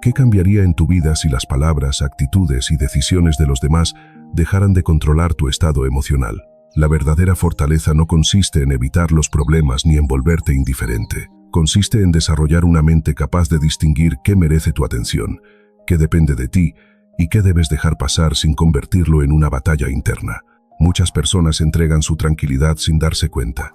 ¿Qué cambiaría en tu vida si las palabras, actitudes y decisiones de los demás dejaran de controlar tu estado emocional? La verdadera fortaleza no consiste en evitar los problemas ni en volverte indiferente. Consiste en desarrollar una mente capaz de distinguir qué merece tu atención, qué depende de ti y qué debes dejar pasar sin convertirlo en una batalla interna. Muchas personas entregan su tranquilidad sin darse cuenta.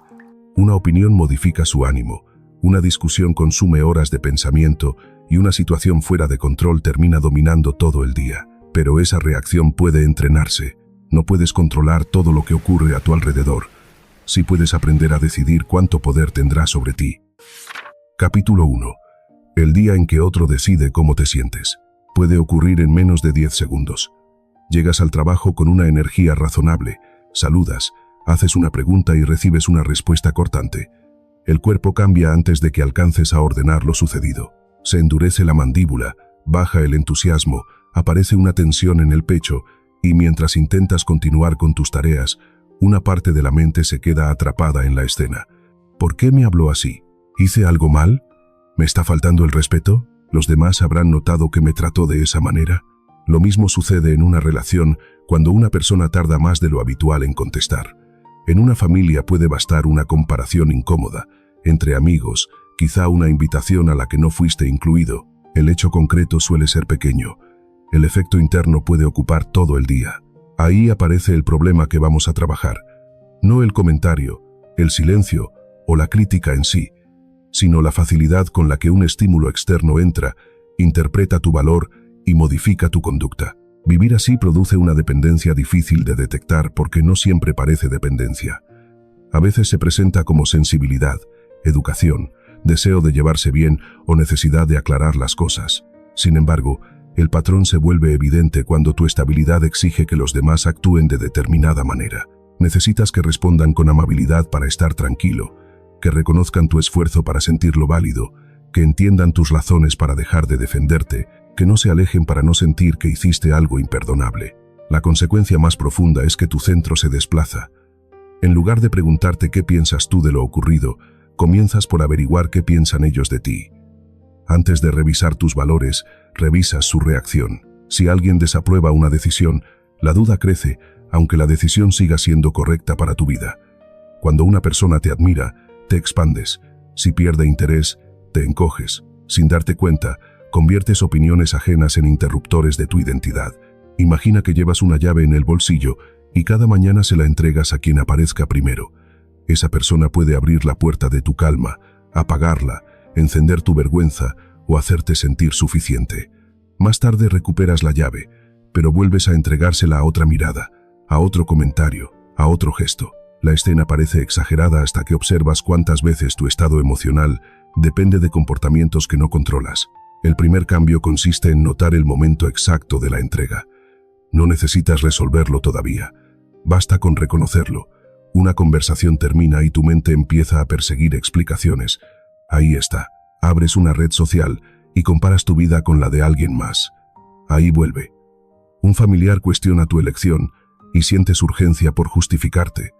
Una opinión modifica su ánimo, una discusión consume horas de pensamiento y una situación fuera de control termina dominando todo el día. Pero esa reacción puede entrenarse. No puedes controlar todo lo que ocurre a tu alrededor. Sí puedes aprender a decidir cuánto poder tendrá sobre ti. Capítulo 1. El día en que otro decide cómo te sientes. Puede ocurrir en menos de 10 segundos. Llegas al trabajo con una energía razonable, saludas, haces una pregunta y recibes una respuesta cortante. El cuerpo cambia antes de que alcances a ordenar lo sucedido. Se endurece la mandíbula, baja el entusiasmo, aparece una tensión en el pecho y mientras intentas continuar con tus tareas, una parte de la mente se queda atrapada en la escena. ¿Por qué me habló así? ¿Hice algo mal? ¿Me está faltando el respeto? ¿Los demás habrán notado que me trató de esa manera? Lo mismo sucede en una relación cuando una persona tarda más de lo habitual en contestar. En una familia puede bastar una comparación incómoda. Entre amigos, quizá una invitación a la que no fuiste incluido. El hecho concreto suele ser pequeño. El efecto interno puede ocupar todo el día. Ahí aparece el problema que vamos a trabajar. No el comentario, el silencio o la crítica en sí, sino la facilidad con la que un estímulo externo entra, interpreta tu valor y modifica tu conducta. Vivir así produce una dependencia difícil de detectar porque no siempre parece dependencia. A veces se presenta como sensibilidad, educación, deseo de llevarse bien o necesidad de aclarar las cosas. Sin embargo, el patrón se vuelve evidente cuando tu estabilidad exige que los demás actúen de determinada manera. Necesitas que respondan con amabilidad para estar tranquilo, que reconozcan tu esfuerzo para sentirlo válido, que entiendan tus razones para dejar de defenderte, que no se alejen para no sentir que hiciste algo imperdonable. La consecuencia más profunda es que tu centro se desplaza. En lugar de preguntarte qué piensas tú de lo ocurrido, comienzas por averiguar qué piensan ellos de ti. Antes de revisar tus valores, revisas su reacción. Si alguien desaprueba una decisión, la duda crece, aunque la decisión siga siendo correcta para tu vida. Cuando una persona te admira, te expandes. Si pierde interés, te encoges. Sin darte cuenta, conviertes opiniones ajenas en interruptores de tu identidad. Imagina que llevas una llave en el bolsillo y cada mañana se la entregas a quien aparezca primero. Esa persona puede abrir la puerta de tu calma, apagarla, encender tu vergüenza o hacerte sentir suficiente. Más tarde recuperas la llave, pero vuelves a entregársela a otra mirada, a otro comentario, a otro gesto. La escena parece exagerada hasta que observas cuántas veces tu estado emocional depende de comportamientos que no controlas. El primer cambio consiste en notar el momento exacto de la entrega. No necesitas resolverlo todavía. Basta con reconocerlo. Una conversación termina y tu mente empieza a perseguir explicaciones. Ahí está. Abres una red social y comparas tu vida con la de alguien más. Ahí vuelve. Un familiar cuestiona tu elección y sientes urgencia por justificarte.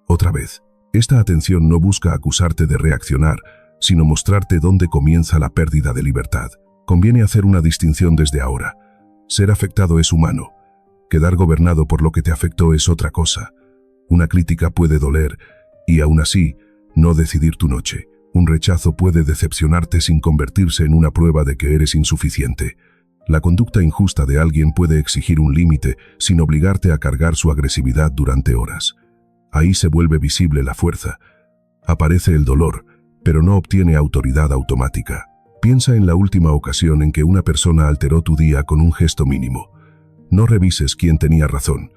Otra vez. Esta atención no busca acusarte de reaccionar, sino mostrarte dónde comienza la pérdida de libertad. Conviene hacer una distinción desde ahora. Ser afectado es humano. Quedar gobernado por lo que te afectó es otra cosa. Una crítica puede doler y aún así, no decidir tu noche. Un rechazo puede decepcionarte sin convertirse en una prueba de que eres insuficiente. La conducta injusta de alguien puede exigir un límite sin obligarte a cargar su agresividad durante horas. Ahí se vuelve visible la fuerza. Aparece el dolor, pero no obtiene autoridad automática. Piensa en la última ocasión en que una persona alteró tu día con un gesto mínimo. No revises quién tenía razón.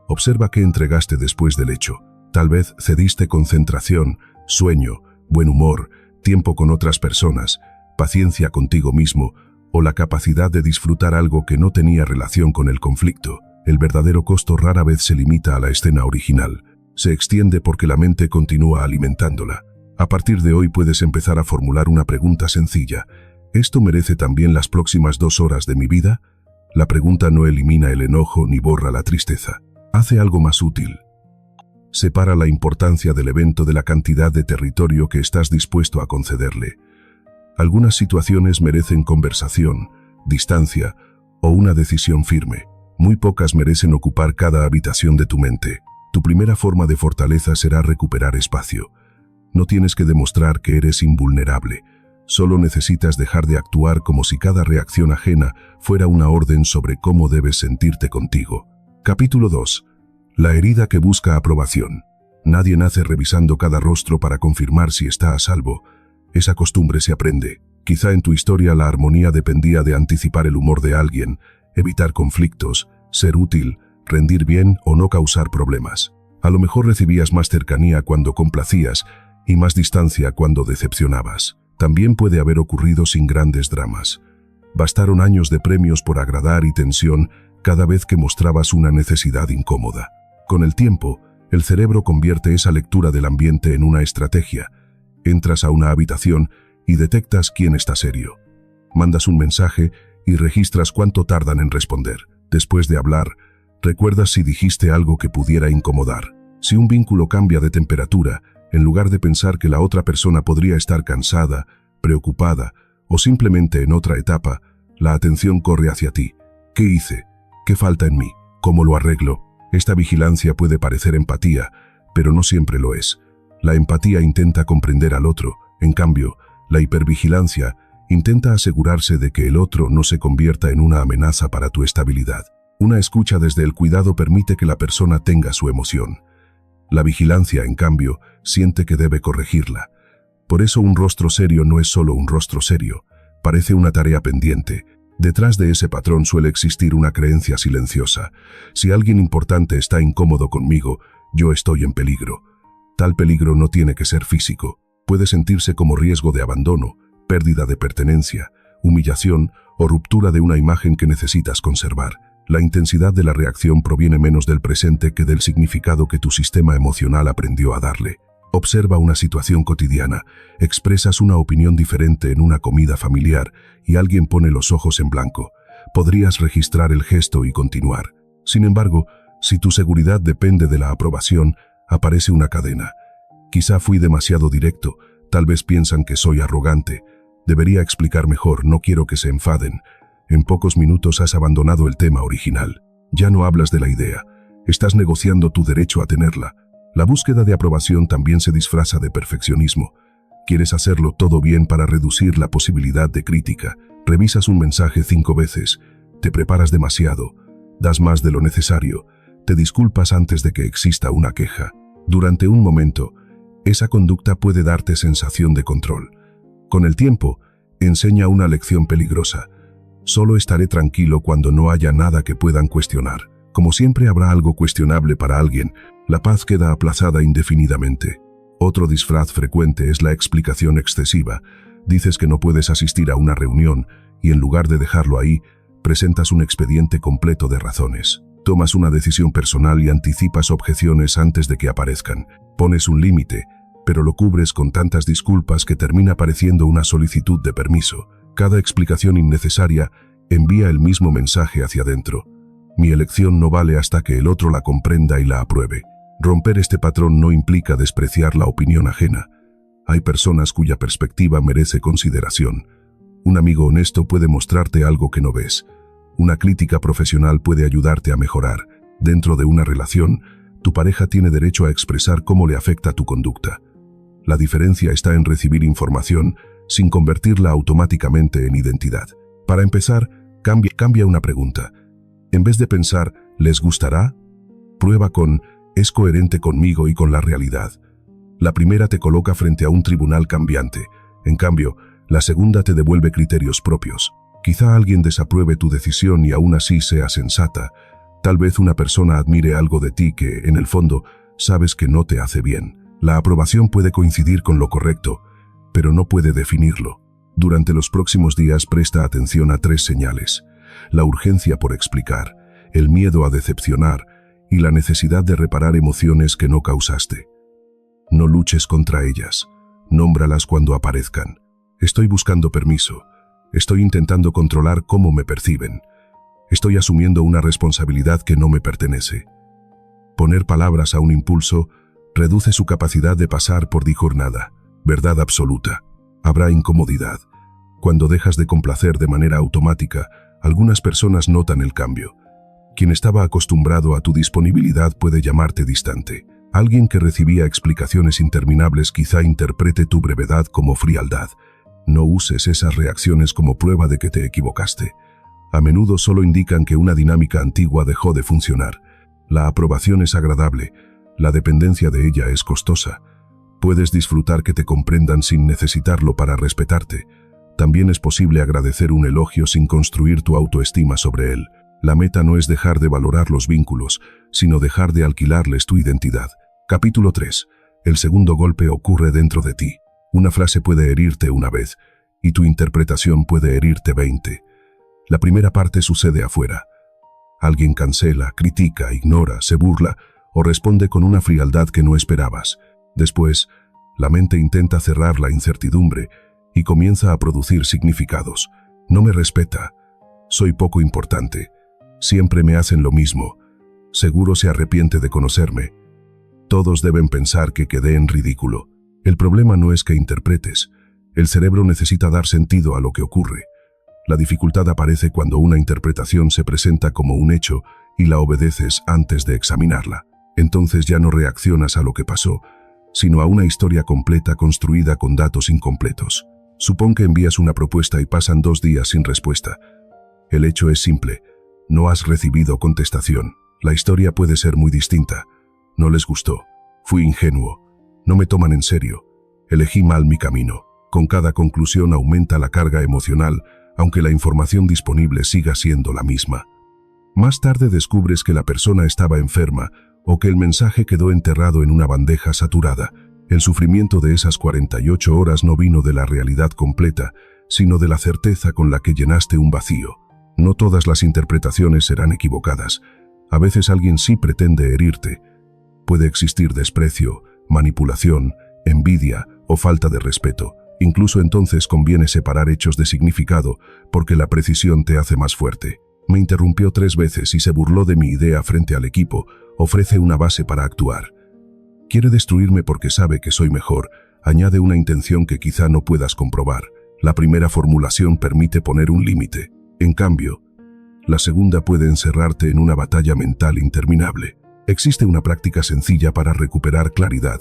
Observa qué entregaste después del hecho. Tal vez cediste concentración, sueño, buen humor, tiempo con otras personas, paciencia contigo mismo o la capacidad de disfrutar algo que no tenía relación con el conflicto. El verdadero costo rara vez se limita a la escena original. Se extiende porque la mente continúa alimentándola. A partir de hoy puedes empezar a formular una pregunta sencilla. ¿Esto merece también las próximas 2 horas de mi vida? La pregunta no elimina el enojo ni borra la tristeza. Hace algo más útil. Separa la importancia del evento de la cantidad de territorio que estás dispuesto a concederle. Algunas situaciones merecen conversación, distancia o una decisión firme. Muy pocas merecen ocupar cada habitación de tu mente. Tu primera forma de fortaleza será recuperar espacio. No tienes que demostrar que eres invulnerable. Solo necesitas dejar de actuar como si cada reacción ajena fuera una orden sobre cómo debes sentirte contigo. Capítulo 2. La herida que busca aprobación. Nadie nace revisando cada rostro para confirmar si está a salvo. Esa costumbre se aprende. Quizá en tu historia la armonía dependía de anticipar el humor de alguien, evitar conflictos, ser útil, rendir bien o no causar problemas. A lo mejor recibías más cercanía cuando complacías y más distancia cuando decepcionabas. También puede haber ocurrido sin grandes dramas. Bastaron años de premios por agradar y tensión cada vez que mostrabas una necesidad incómoda. Con el tiempo, el cerebro convierte esa lectura del ambiente en una estrategia. Entras a una habitación y detectas quién está serio. Mandas un mensaje y registras cuánto tardan en responder. Después de hablar, recuerdas si dijiste algo que pudiera incomodar. Si un vínculo cambia de temperatura, en lugar de pensar que la otra persona podría estar cansada, preocupada o simplemente en otra etapa, la atención corre hacia ti. ¿Qué hice? ¿Qué falta en mí? ¿Cómo lo arreglo? Esta vigilancia puede parecer empatía, pero no siempre lo es. La empatía intenta comprender al otro, en cambio, la hipervigilancia intenta asegurarse de que el otro no se convierta en una amenaza para tu estabilidad. Una escucha desde el cuidado permite que la persona tenga su emoción. La vigilancia, en cambio, siente que debe corregirla. Por eso un rostro serio no es solo un rostro serio, parece una tarea pendiente. Detrás de ese patrón suele existir una creencia silenciosa. Si alguien importante está incómodo conmigo, yo estoy en peligro. Tal peligro no tiene que ser físico. Puede sentirse como riesgo de abandono, pérdida de pertenencia, humillación o ruptura de una imagen que necesitas conservar. La intensidad de la reacción proviene menos del presente que del significado que tu sistema emocional aprendió a darle. Observa una situación cotidiana, expresas una opinión diferente en una comida familiar y alguien pone los ojos en blanco. Podrías registrar el gesto y continuar. Sin embargo, si tu seguridad depende de la aprobación, aparece una cadena. Quizá fui demasiado directo, tal vez piensan que soy arrogante. Debería explicar mejor, no quiero que se enfaden. En pocos minutos has abandonado el tema original. Ya no hablas de la idea. Estás negociando tu derecho a tenerla. La búsqueda de aprobación también se disfraza de perfeccionismo. Quieres hacerlo todo bien para reducir la posibilidad de crítica. Revisas un mensaje 5 veces. Te preparas demasiado. Das más de lo necesario. Te disculpas antes de que exista una queja. Durante un momento, esa conducta puede darte sensación de control. Con el tiempo, enseña una lección peligrosa. Solo estaré tranquilo cuando no haya nada que puedan cuestionar. Como siempre habrá algo cuestionable para alguien, la paz queda aplazada indefinidamente. Otro disfraz frecuente es la explicación excesiva. Dices que no puedes asistir a una reunión y en lugar de dejarlo ahí, presentas un expediente completo de razones. Tomas una decisión personal y anticipas objeciones antes de que aparezcan. Pones un límite, pero lo cubres con tantas disculpas que termina pareciendo una solicitud de permiso. Cada explicación innecesaria envía el mismo mensaje hacia adentro. Mi elección no vale hasta que el otro la comprenda y la apruebe. Romper este patrón no implica despreciar la opinión ajena. Hay personas cuya perspectiva merece consideración. Un amigo honesto puede mostrarte algo que no ves. Una crítica profesional puede ayudarte a mejorar. Dentro de una relación, tu pareja tiene derecho a expresar cómo le afecta tu conducta. La diferencia está en recibir información sin convertirla automáticamente en identidad. Para empezar, cambia una pregunta. En vez de pensar, ¿les gustará? Prueba con, ¿es coherente conmigo y con la realidad? La primera te coloca frente a un tribunal cambiante. En cambio, la segunda te devuelve criterios propios. Quizá alguien desapruebe tu decisión y aún así sea sensata. Tal vez una persona admire algo de ti que, en el fondo, sabes que no te hace bien. La aprobación puede coincidir con lo correcto, pero no puede definirlo. Durante los próximos días presta atención a 3 señales: la urgencia por explicar, el miedo a decepcionar y la necesidad de reparar emociones que no causaste. No luches contra ellas. Nómbralas cuando aparezcan. Estoy buscando permiso. Estoy intentando controlar cómo me perciben. Estoy asumiendo una responsabilidad que no me pertenece. Poner palabras a un impulso reduce su capacidad de pasar por dijornada. Verdad absoluta. Habrá incomodidad. Cuando dejas de complacer de manera automática, algunas personas notan el cambio. Quien estaba acostumbrado a tu disponibilidad puede llamarte distante. Alguien que recibía explicaciones interminables quizá interprete tu brevedad como frialdad. No uses esas reacciones como prueba de que te equivocaste. A menudo solo indican que una dinámica antigua dejó de funcionar. La aprobación es agradable, la dependencia de ella es costosa. Puedes disfrutar que te comprendan sin necesitarlo para respetarte. También es posible agradecer un elogio sin construir tu autoestima sobre él. La meta no es dejar de valorar los vínculos, sino dejar de alquilarles tu identidad. Capítulo 3. El segundo golpe ocurre dentro de ti. Una frase puede herirte una vez, y tu interpretación puede herirte 20. La primera parte sucede afuera. Alguien cancela, critica, ignora, se burla o responde con una frialdad que no esperabas. Después, la mente intenta cerrar la incertidumbre y comienza a producir significados. No me respeta. Soy poco importante. Siempre me hacen lo mismo. Seguro se arrepiente de conocerme. Todos deben pensar que quedé en ridículo. El problema no es que interpretes. El cerebro necesita dar sentido a lo que ocurre. La dificultad aparece cuando una interpretación se presenta como un hecho y la obedeces antes de examinarla. Entonces ya no reaccionas a lo que pasó, sino a una historia completa construida con datos incompletos. Supón que envías una propuesta y pasan 2 días sin respuesta. El hecho es simple. No has recibido contestación. La historia puede ser muy distinta. No les gustó. Fui ingenuo. No me toman en serio. Elegí mal mi camino. Con cada conclusión aumenta la carga emocional, aunque la información disponible siga siendo la misma. Más tarde descubres que la persona estaba enferma o que el mensaje quedó enterrado en una bandeja saturada. El sufrimiento de esas 48 horas no vino de la realidad completa, sino de la certeza con la que llenaste un vacío. No todas las interpretaciones serán equivocadas. A veces alguien sí pretende herirte. Puede existir desprecio, manipulación, envidia o falta de respeto. Incluso entonces conviene separar hechos de significado, porque la precisión te hace más fuerte. Me interrumpió 3 veces y se burló de mi idea frente al equipo. Ofrece una base para actuar. Quiere destruirme porque sabe que soy mejor. Añade una intención que quizá no puedas comprobar. La primera formulación permite poner un límite. En cambio, la segunda puede encerrarte en una batalla mental interminable. Existe una práctica sencilla para recuperar claridad.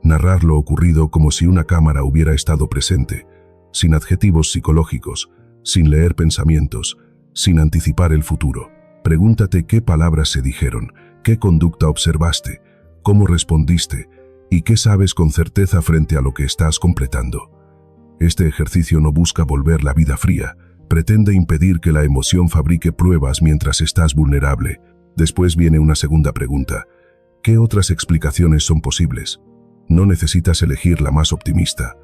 Narrar lo ocurrido como si una cámara hubiera estado presente, sin adjetivos psicológicos, sin leer pensamientos, sin anticipar el futuro. Pregúntate qué palabras se dijeron, qué conducta observaste, cómo respondiste y qué sabes con certeza frente a lo que estás completando. Este ejercicio no busca volver la vida fría, pretende impedir que la emoción fabrique pruebas mientras estás vulnerable. Después viene una segunda pregunta. ¿Qué otras explicaciones son posibles? No necesitas elegir la más optimista.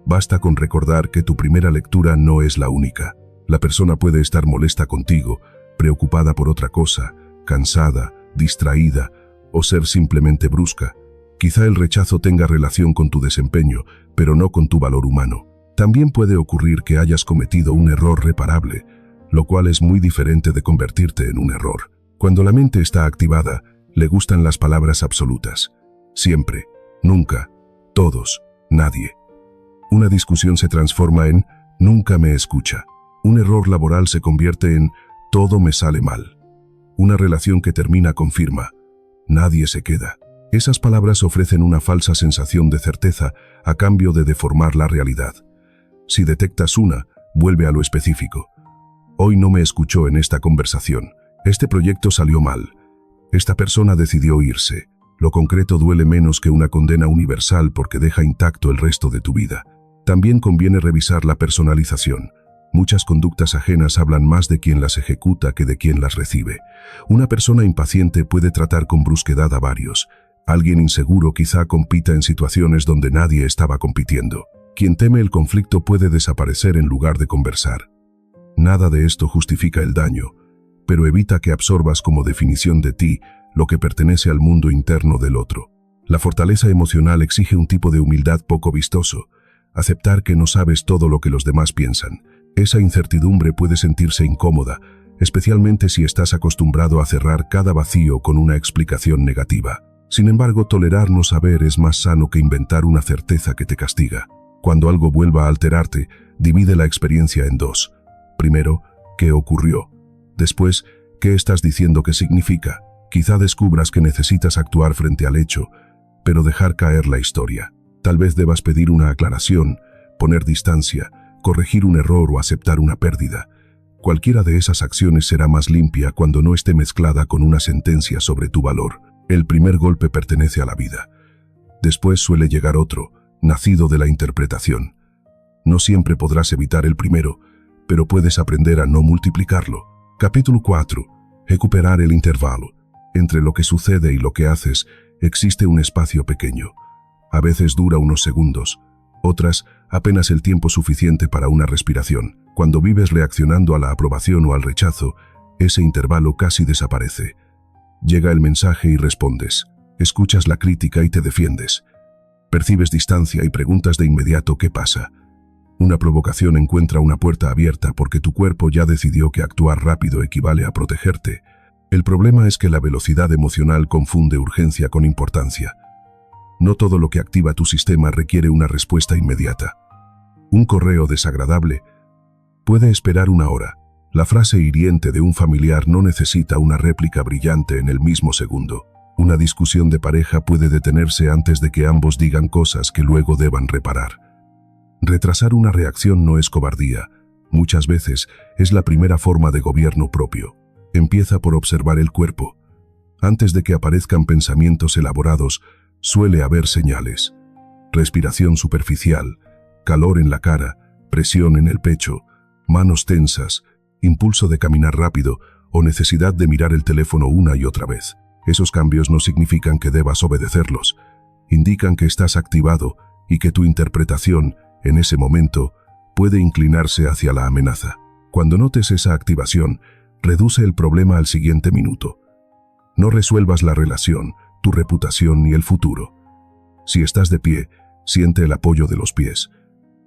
Basta con recordar que tu primera lectura no es la única. La persona puede estar molesta contigo, preocupada por otra cosa, cansada, distraída o ser simplemente brusca. Quizá el rechazo tenga relación con tu desempeño, pero no con tu valor humano. También puede ocurrir que hayas cometido un error reparable, lo cual es muy diferente de convertirte en un error. Cuando la mente está activada, le gustan las palabras absolutas. Siempre, nunca, todos, nadie. Una discusión se transforma en nunca me escucha. Un error laboral se convierte en todo me sale mal. Una relación que termina confirma nadie se queda. Esas palabras ofrecen una falsa sensación de certeza a cambio de deformar la realidad. Si detectas una, vuelve a lo específico. Hoy no me escuchó en esta conversación. Este proyecto salió mal. Esta persona decidió irse. Lo concreto duele menos que una condena universal porque deja intacto el resto de tu vida. También conviene revisar la personalización. Muchas conductas ajenas hablan más de quien las ejecuta que de quien las recibe. Una persona impaciente puede tratar con brusquedad a varios. Alguien inseguro quizá compita en situaciones donde nadie estaba compitiendo. Quien teme el conflicto puede desaparecer en lugar de conversar. Nada de esto justifica el daño, pero evita que absorbas como definición de ti lo que pertenece al mundo interno del otro. La fortaleza emocional exige un tipo de humildad poco vistoso, aceptar que no sabes todo lo que los demás piensan. Esa incertidumbre puede sentirse incómoda, especialmente si estás acostumbrado a cerrar cada vacío con una explicación negativa. Sin embargo, tolerar no saber es más sano que inventar una certeza que te castiga. Cuando algo vuelva a alterarte, Divide la experiencia en dos. Primero, ¿qué ocurrió? Después, ¿qué estás diciendo que significa? Quizá descubras que necesitas actuar frente al hecho, pero dejar caer la historia. Tal vez debas pedir una aclaración, poner distancia, corregir un error o aceptar una pérdida. Cualquiera de esas acciones será más limpia cuando no esté mezclada con una sentencia sobre tu valor. El primer golpe pertenece a la vida. Después suele llegar otro, nacido de la interpretación. No siempre podrás evitar el primero, pero puedes aprender a no multiplicarlo. Capítulo 4. Recuperar el intervalo. Entre lo que sucede y lo que haces, existe un espacio pequeño. A veces dura unos segundos, otras apenas el tiempo suficiente para una respiración. Cuando vives reaccionando a la aprobación o al rechazo, ese intervalo casi desaparece. Llega el mensaje y respondes. Escuchas la crítica y te defiendes. Percibes distancia y preguntas de inmediato qué pasa. Una provocación encuentra una puerta abierta porque tu cuerpo ya decidió que actuar rápido equivale a protegerte. El problema es que la velocidad emocional confunde urgencia con importancia. No todo lo que activa tu sistema requiere una respuesta inmediata. Un correo desagradable puede esperar una hora. La frase hiriente de un familiar no necesita una réplica brillante en el mismo segundo. Una discusión de pareja puede detenerse antes de que ambos digan cosas que luego deban reparar. Retrasar una reacción no es cobardía. Muchas veces es la primera forma de gobierno propio. Empieza por observar el cuerpo. Antes de que aparezcan pensamientos elaborados, suele haber señales. Respiración superficial, calor en la cara, presión en el pecho, manos tensas, impulso de caminar rápido o necesidad de mirar el teléfono una y otra vez. Esos cambios no significan que debas obedecerlos. Indican que estás activado y que tu interpretación, en ese momento, puede inclinarse hacia la amenaza. Cuando notes esa activación, reduce el problema al siguiente minuto. No resuelvas la relación, tu reputación ni el futuro. Si estás de pie, siente el apoyo de los pies.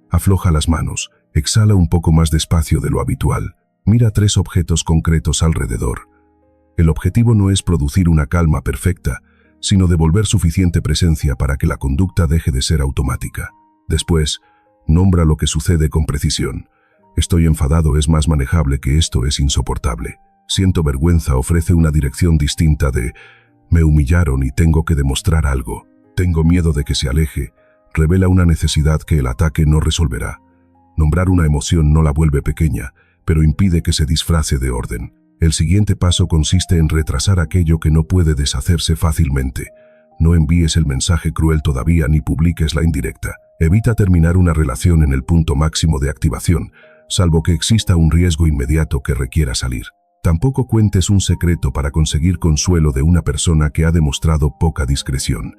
Afloja las manos, exhala un poco más despacio de lo habitual. Mira 3 objetos concretos alrededor. El objetivo no es producir una calma perfecta, sino devolver suficiente presencia para que la conducta deje de ser automática. Después, nombra lo que sucede con precisión. Estoy enfadado es más manejable que esto es insoportable. Siento vergüenza ofrece una dirección distinta de me humillaron y tengo que demostrar algo. Tengo miedo de que se aleje. Revela una necesidad que el ataque no resolverá. Nombrar una emoción no la vuelve pequeña, pero impide que se disfrace de orden. El siguiente paso consiste en retrasar aquello que no puede deshacerse fácilmente. No envíes el mensaje cruel todavía ni publiques la indirecta. Evita terminar una relación en el punto máximo de activación, salvo que exista un riesgo inmediato que requiera salir. Tampoco cuentes un secreto para conseguir consuelo de una persona que ha demostrado poca discreción.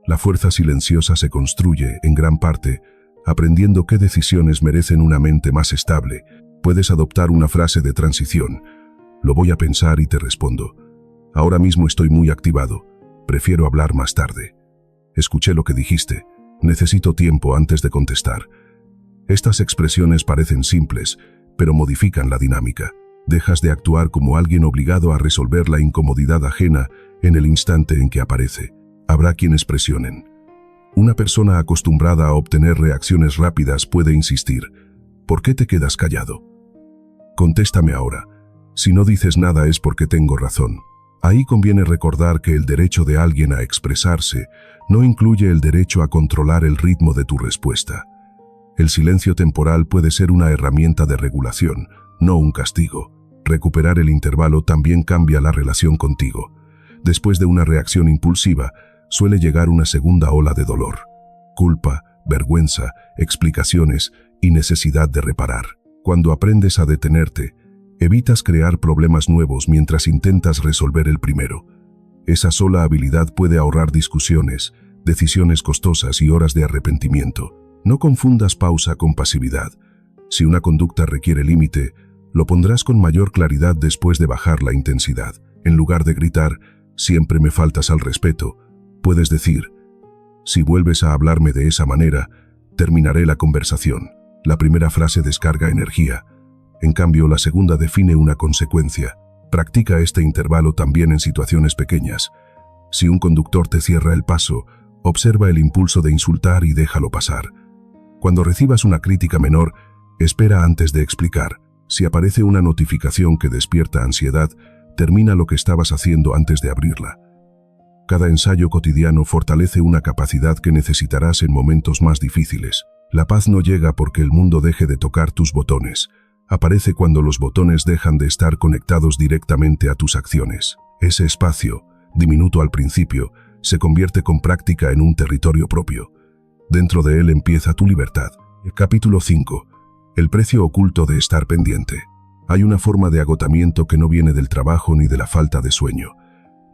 La fuerza silenciosa se construye, en gran parte, aprendiendo qué decisiones merecen una mente más estable. Puedes adoptar una frase de transición. Lo voy a pensar y te respondo. Ahora mismo estoy muy activado. Prefiero hablar más tarde. Escuché lo que dijiste. Necesito tiempo antes de contestar. Estas expresiones parecen simples, pero modifican la dinámica. Dejas de actuar como alguien obligado a resolver la incomodidad ajena en el instante en que aparece. Habrá quienes presionen. Una persona acostumbrada a obtener reacciones rápidas puede insistir. ¿Por qué te quedas callado? Contéstame ahora. Si no dices nada es porque tengo razón. Ahí conviene recordar que el derecho de alguien a expresarse no incluye el derecho a controlar el ritmo de tu respuesta. El silencio temporal puede ser una herramienta de regulación, no un castigo. Recuperar el intervalo también cambia la relación contigo. Después de una reacción impulsiva, suele llegar una segunda ola de dolor. Culpa, vergüenza, explicaciones y necesidad de reparar. Cuando aprendes a detenerte, evitas crear problemas nuevos mientras intentas resolver el primero. Esa sola habilidad puede ahorrar discusiones, decisiones costosas y horas de arrepentimiento. No confundas pausa con pasividad. Si una conducta requiere límite, lo pondrás con mayor claridad después de bajar la intensidad. En lugar de gritar, siempre me faltas al respeto, puedes decir, si vuelves a hablarme de esa manera, terminaré la conversación. La primera frase descarga energía. En cambio, la segunda define una consecuencia. Practica este intervalo también en situaciones pequeñas. Si un conductor te cierra el paso, observa el impulso de insultar y déjalo pasar. Cuando recibas una crítica menor, Espera antes de explicar. Si aparece una notificación que despierta ansiedad, termina lo que estabas haciendo antes de abrirla. Cada ensayo cotidiano fortalece una capacidad que necesitarás en momentos más difíciles. La paz no llega porque el mundo deje de tocar tus botones. Aparece cuando los botones dejan de estar conectados directamente a tus acciones. Ese espacio, diminuto al principio, se convierte con práctica en un territorio propio. Dentro de él empieza tu libertad. Capítulo 5. El precio oculto de estar pendiente. Hay una forma de agotamiento que no viene del trabajo ni de la falta de sueño.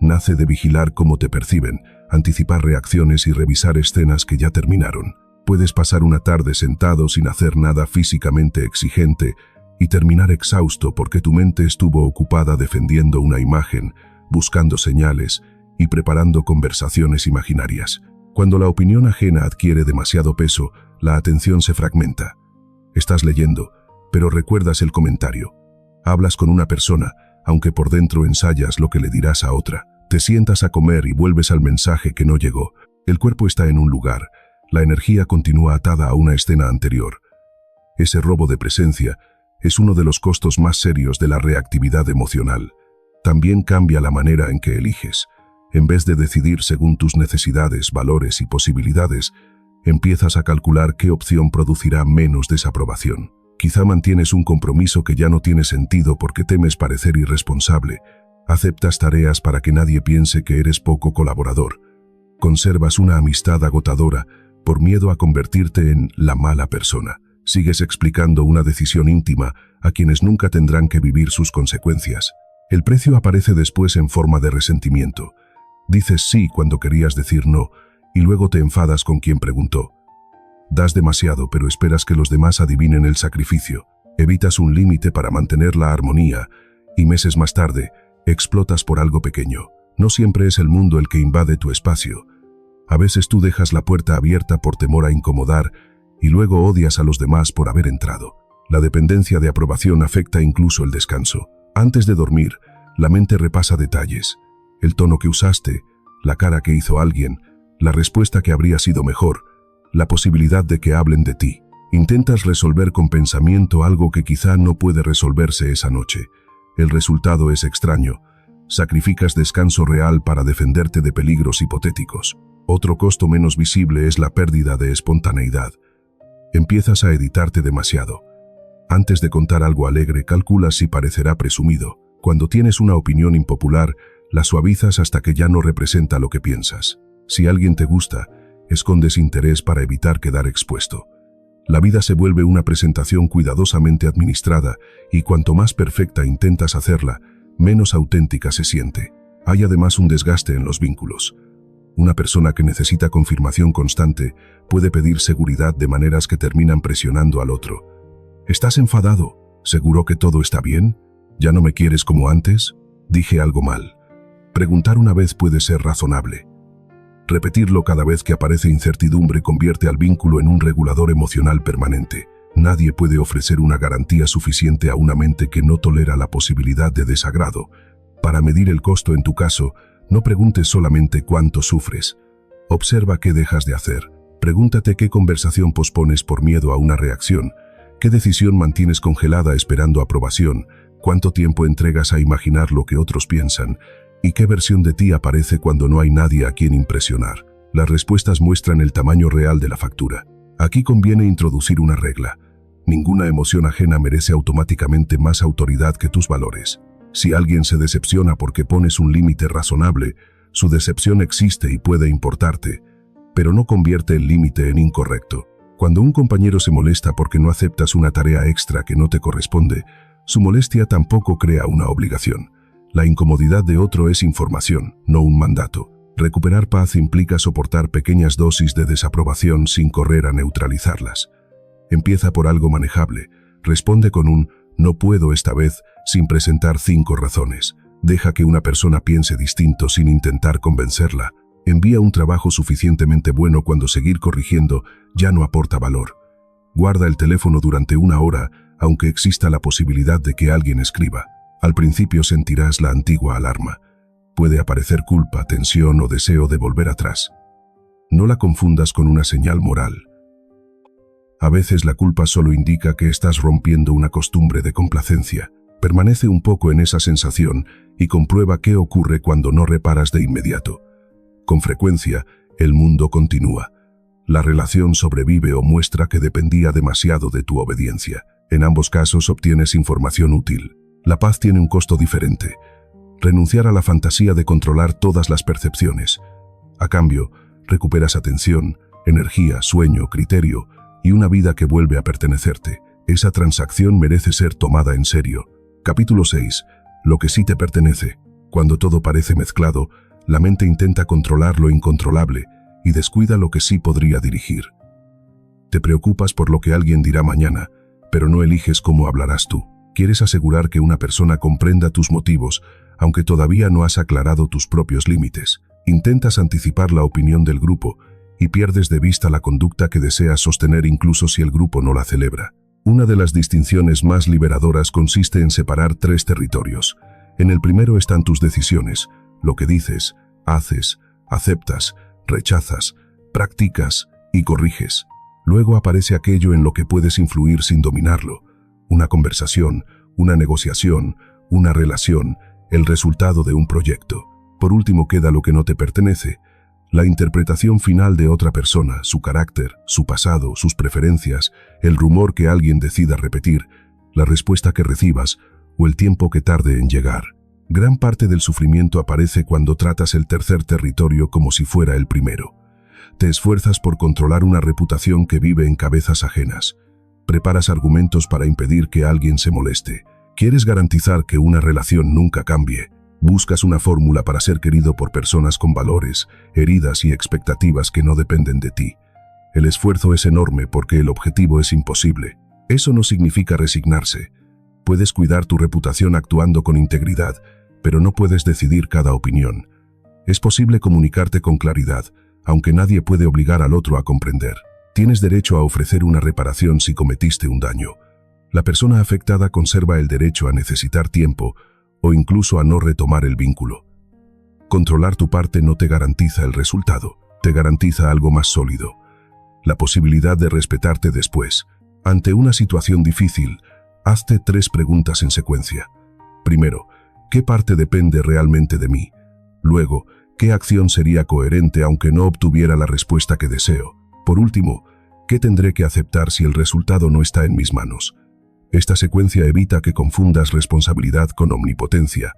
Nace de vigilar cómo te perciben, anticipar reacciones y revisar escenas que ya terminaron. Puedes pasar una tarde sentado sin hacer nada físicamente exigente y terminar exhausto porque tu mente estuvo ocupada defendiendo una imagen, buscando señales y preparando conversaciones imaginarias. Cuando la opinión ajena adquiere demasiado peso, la atención se fragmenta. Estás leyendo, pero recuerdas el comentario. Hablas con una persona, aunque por dentro ensayas lo que le dirás a otra. Te sientas a comer y vuelves al mensaje que no llegó. El cuerpo está en un lugar, la energía continúa atada a una escena anterior. Ese robo de presencia es uno de los costos más serios de la reactividad emocional. También cambia la manera en que eliges. En vez de decidir según tus necesidades, valores y posibilidades, empiezas a calcular qué opción producirá menos desaprobación. Quizá mantienes un compromiso que ya no tiene sentido porque temes parecer irresponsable. Aceptas tareas para que nadie piense que eres poco colaborador. Conservas una amistad agotadora por miedo a convertirte en la mala persona. Sigues explicando una decisión íntima a quienes nunca tendrán que vivir sus consecuencias. El precio aparece después en forma de resentimiento. Dices sí cuando querías decir no, y luego te enfadas con quien preguntó. Das demasiado, pero esperas que los demás adivinen el sacrificio. Evitas un límite para mantener la armonía, y meses más tarde, explotas por algo pequeño. No siempre es el mundo el que invade tu espacio. A veces tú dejas la puerta abierta por temor a incomodar, y luego odias a los demás por haber entrado. La dependencia de aprobación afecta incluso el descanso. Antes de dormir, la mente repasa detalles. El tono que usaste, la cara que hizo alguien, la respuesta que habría sido mejor, la posibilidad de que hablen de ti. Intentas resolver con pensamiento algo que quizá no puede resolverse esa noche. El resultado es extraño. Sacrificas descanso real para defenderte de peligros hipotéticos. Otro costo menos visible es la pérdida de espontaneidad. Empiezas a editarte demasiado. Antes de contar algo alegre, calculas si parecerá presumido. Cuando tienes una opinión impopular, la suavizas hasta que ya no representa lo que piensas. Si alguien te gusta, escondes interés para evitar quedar expuesto. La vida se vuelve una presentación cuidadosamente administrada y cuanto más perfecta intentas hacerla, menos auténtica se siente. Hay además un desgaste en los vínculos. Una persona que necesita confirmación constante puede pedir seguridad de maneras que terminan presionando al otro. ¿Estás enfadado? ¿Seguro que todo está bien? ¿Ya no me quieres como antes? ¿Dije algo mal? Preguntar una vez puede ser razonable. Repetirlo cada vez que aparece incertidumbre convierte al vínculo en un regulador emocional permanente. Nadie puede ofrecer una garantía suficiente a una mente que no tolera la posibilidad de desagrado. Para medir el costo en tu caso, no preguntes solamente cuánto sufres. Observa qué dejas de hacer. Pregúntate qué conversación pospones por miedo a una reacción, qué decisión mantienes congelada esperando aprobación, cuánto tiempo entregas a imaginar lo que otros piensan, y qué versión de ti aparece cuando no hay nadie a quien impresionar. Las respuestas muestran el tamaño real de la factura. Aquí conviene introducir una regla. Ninguna emoción ajena merece automáticamente más autoridad que tus valores. Si alguien se decepciona porque pones un límite razonable, su decepción existe y puede importarte, pero no convierte el límite en incorrecto. Cuando un compañero se molesta porque no aceptas una tarea extra que no te corresponde, su molestia tampoco crea una obligación. La incomodidad de otro es información, no un mandato. Recuperar paz implica soportar pequeñas dosis de desaprobación sin correr a neutralizarlas. Empieza por algo manejable. Responde con un «no puedo esta vez» sin presentar 5 razones. Deja que una persona piense distinto sin intentar convencerla. Envía un trabajo suficientemente bueno cuando seguir corrigiendo ya no aporta valor. Guarda el teléfono durante 1 hora, aunque exista la posibilidad de que alguien escriba. Al principio sentirás la antigua alarma. Puede aparecer culpa, tensión o deseo de volver atrás. No la confundas con una señal moral. A veces la culpa solo indica que estás rompiendo una costumbre de complacencia. Permanece un poco en esa sensación y comprueba qué ocurre cuando no reparas de inmediato. Con frecuencia, el mundo continúa. La relación sobrevive o muestra que dependía demasiado de tu obediencia. En ambos casos obtienes información útil. La paz tiene un costo diferente. Renunciar a la fantasía de controlar todas las percepciones. A cambio, recuperas atención, energía, sueño, criterio y una vida que vuelve a pertenecerte. Esa transacción merece ser tomada en serio. Capítulo 6. Lo que sí te pertenece. Cuando todo parece mezclado, la mente intenta controlar lo incontrolable y descuida lo que sí podría dirigir. Te preocupas por lo que alguien dirá mañana, pero no eliges cómo hablarás tú. Quieres asegurar que una persona comprenda tus motivos, aunque todavía no has aclarado tus propios límites. Intentas anticipar la opinión del grupo y pierdes de vista la conducta que deseas sostener incluso si el grupo no la celebra. Una de las distinciones más liberadoras consiste en separar 3 territorios. En el primero están tus decisiones, lo que dices, haces, aceptas, rechazas, practicas y corriges. Luego aparece aquello en lo que puedes influir sin dominarlo. Una conversación, una negociación, una relación, el resultado de un proyecto. Por último queda lo que no te pertenece, la interpretación final de otra persona, su carácter, su pasado, sus preferencias, el rumor que alguien decida repetir, la respuesta que recibas o el tiempo que tarde en llegar. Gran parte del sufrimiento aparece cuando tratas el tercer territorio como si fuera el primero. Te esfuerzas por controlar una reputación que vive en cabezas ajenas. Preparas argumentos para impedir que alguien se moleste. Quieres garantizar que una relación nunca cambie. Buscas una fórmula para ser querido por personas con valores, heridas y expectativas que no dependen de ti. El esfuerzo es enorme porque el objetivo es imposible. Eso no significa resignarse. Puedes cuidar tu reputación actuando con integridad, pero no puedes decidir cada opinión. Es posible comunicarte con claridad, aunque nadie puede obligar al otro a comprender. Tienes derecho a ofrecer una reparación si cometiste un daño. La persona afectada conserva el derecho a necesitar tiempo o incluso a no retomar el vínculo. Controlar tu parte no te garantiza el resultado, te garantiza algo más sólido. La posibilidad de respetarte después. Ante una situación difícil, hazte 3 preguntas en secuencia. Primero, ¿qué parte depende realmente de mí? Luego, ¿qué acción sería coherente aunque no obtuviera la respuesta que deseo? Por último, ¿qué tendré que aceptar si el resultado no está en mis manos? Esta secuencia evita que confundas responsabilidad con omnipotencia.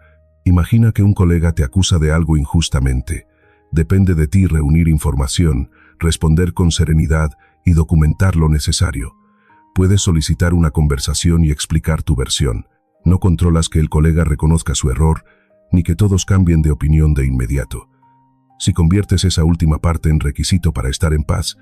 Imagina que un colega te acusa de algo injustamente. Depende de ti reunir información, responder con serenidad y documentar lo necesario. Puedes solicitar una conversación y explicar tu versión. No controlas que el colega reconozca su error, ni que todos cambien de opinión de inmediato. Si conviertes esa última parte en requisito para estar en paz,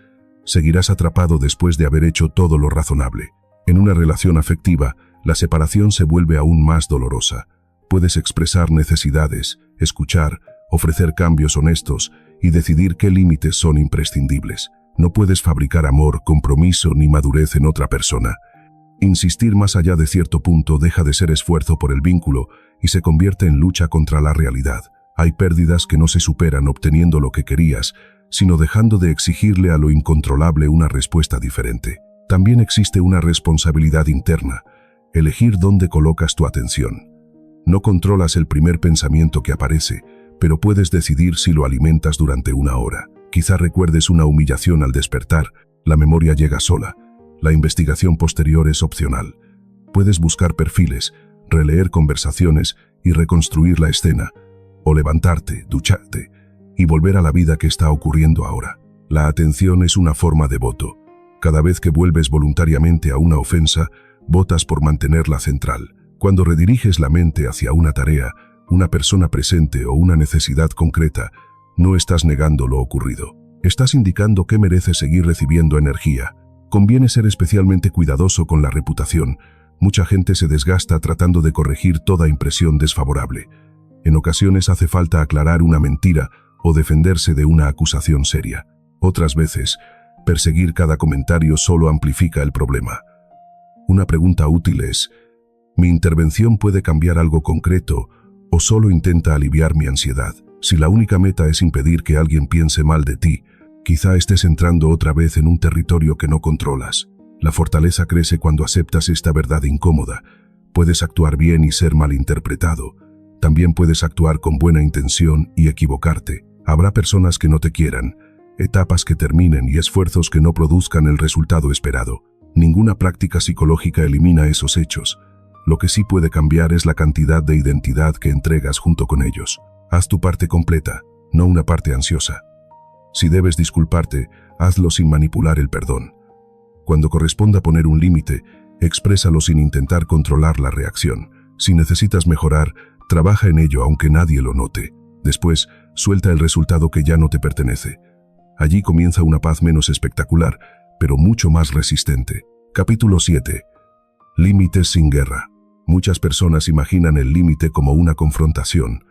seguirás atrapado después de haber hecho todo lo razonable. En una relación afectiva, la separación se vuelve aún más dolorosa. Puedes expresar necesidades, escuchar, ofrecer cambios honestos y decidir qué límites son imprescindibles. No puedes fabricar amor, compromiso ni madurez en otra persona. Insistir más allá de cierto punto deja de ser esfuerzo por el vínculo y se convierte en lucha contra la realidad. Hay pérdidas que no se superan obteniendo lo que querías, sino dejando de exigirle a lo incontrolable una respuesta diferente. También existe una responsabilidad interna, elegir dónde colocas tu atención. No controlas el primer pensamiento que aparece, pero puedes decidir si lo alimentas durante una hora. Quizá recuerdes una humillación al despertar, la memoria llega sola. La investigación posterior es opcional. Puedes buscar perfiles, releer conversaciones y reconstruir la escena, o levantarte, ducharte y volver a la vida que está ocurriendo ahora. La atención es una forma de voto. Cada vez que vuelves voluntariamente a una ofensa, votas por mantenerla central. Cuando rediriges la mente hacia una tarea, una persona presente o una necesidad concreta, no estás negando lo ocurrido. Estás indicando que mereces seguir recibiendo energía. Conviene ser especialmente cuidadoso con la reputación. Mucha gente se desgasta tratando de corregir toda impresión desfavorable. En ocasiones hace falta aclarar una mentira o defenderse de una acusación seria. Otras veces, perseguir cada comentario solo amplifica el problema. Una pregunta útil es, ¿mi intervención puede cambiar algo concreto o solo intenta aliviar mi ansiedad? Si la única meta es impedir que alguien piense mal de ti, quizá estés entrando otra vez en un territorio que no controlas. La fortaleza crece cuando aceptas esta verdad incómoda. Puedes actuar bien y ser malinterpretado. También puedes actuar con buena intención y equivocarte. Habrá personas que no te quieran, etapas que terminen y esfuerzos que no produzcan el resultado esperado. Ninguna práctica psicológica elimina esos hechos. Lo que sí puede cambiar es la cantidad de identidad que entregas junto con ellos. Haz tu parte completa, no una parte ansiosa. Si debes disculparte, hazlo sin manipular el perdón. Cuando corresponda poner un límite, exprésalo sin intentar controlar la reacción. Si necesitas mejorar, trabaja en ello aunque nadie lo note. Después, suelta el resultado que ya no te pertenece. Allí comienza una paz menos espectacular, pero mucho más resistente. Capítulo 7. Límites sin guerra. Muchas personas imaginan el límite como una confrontación.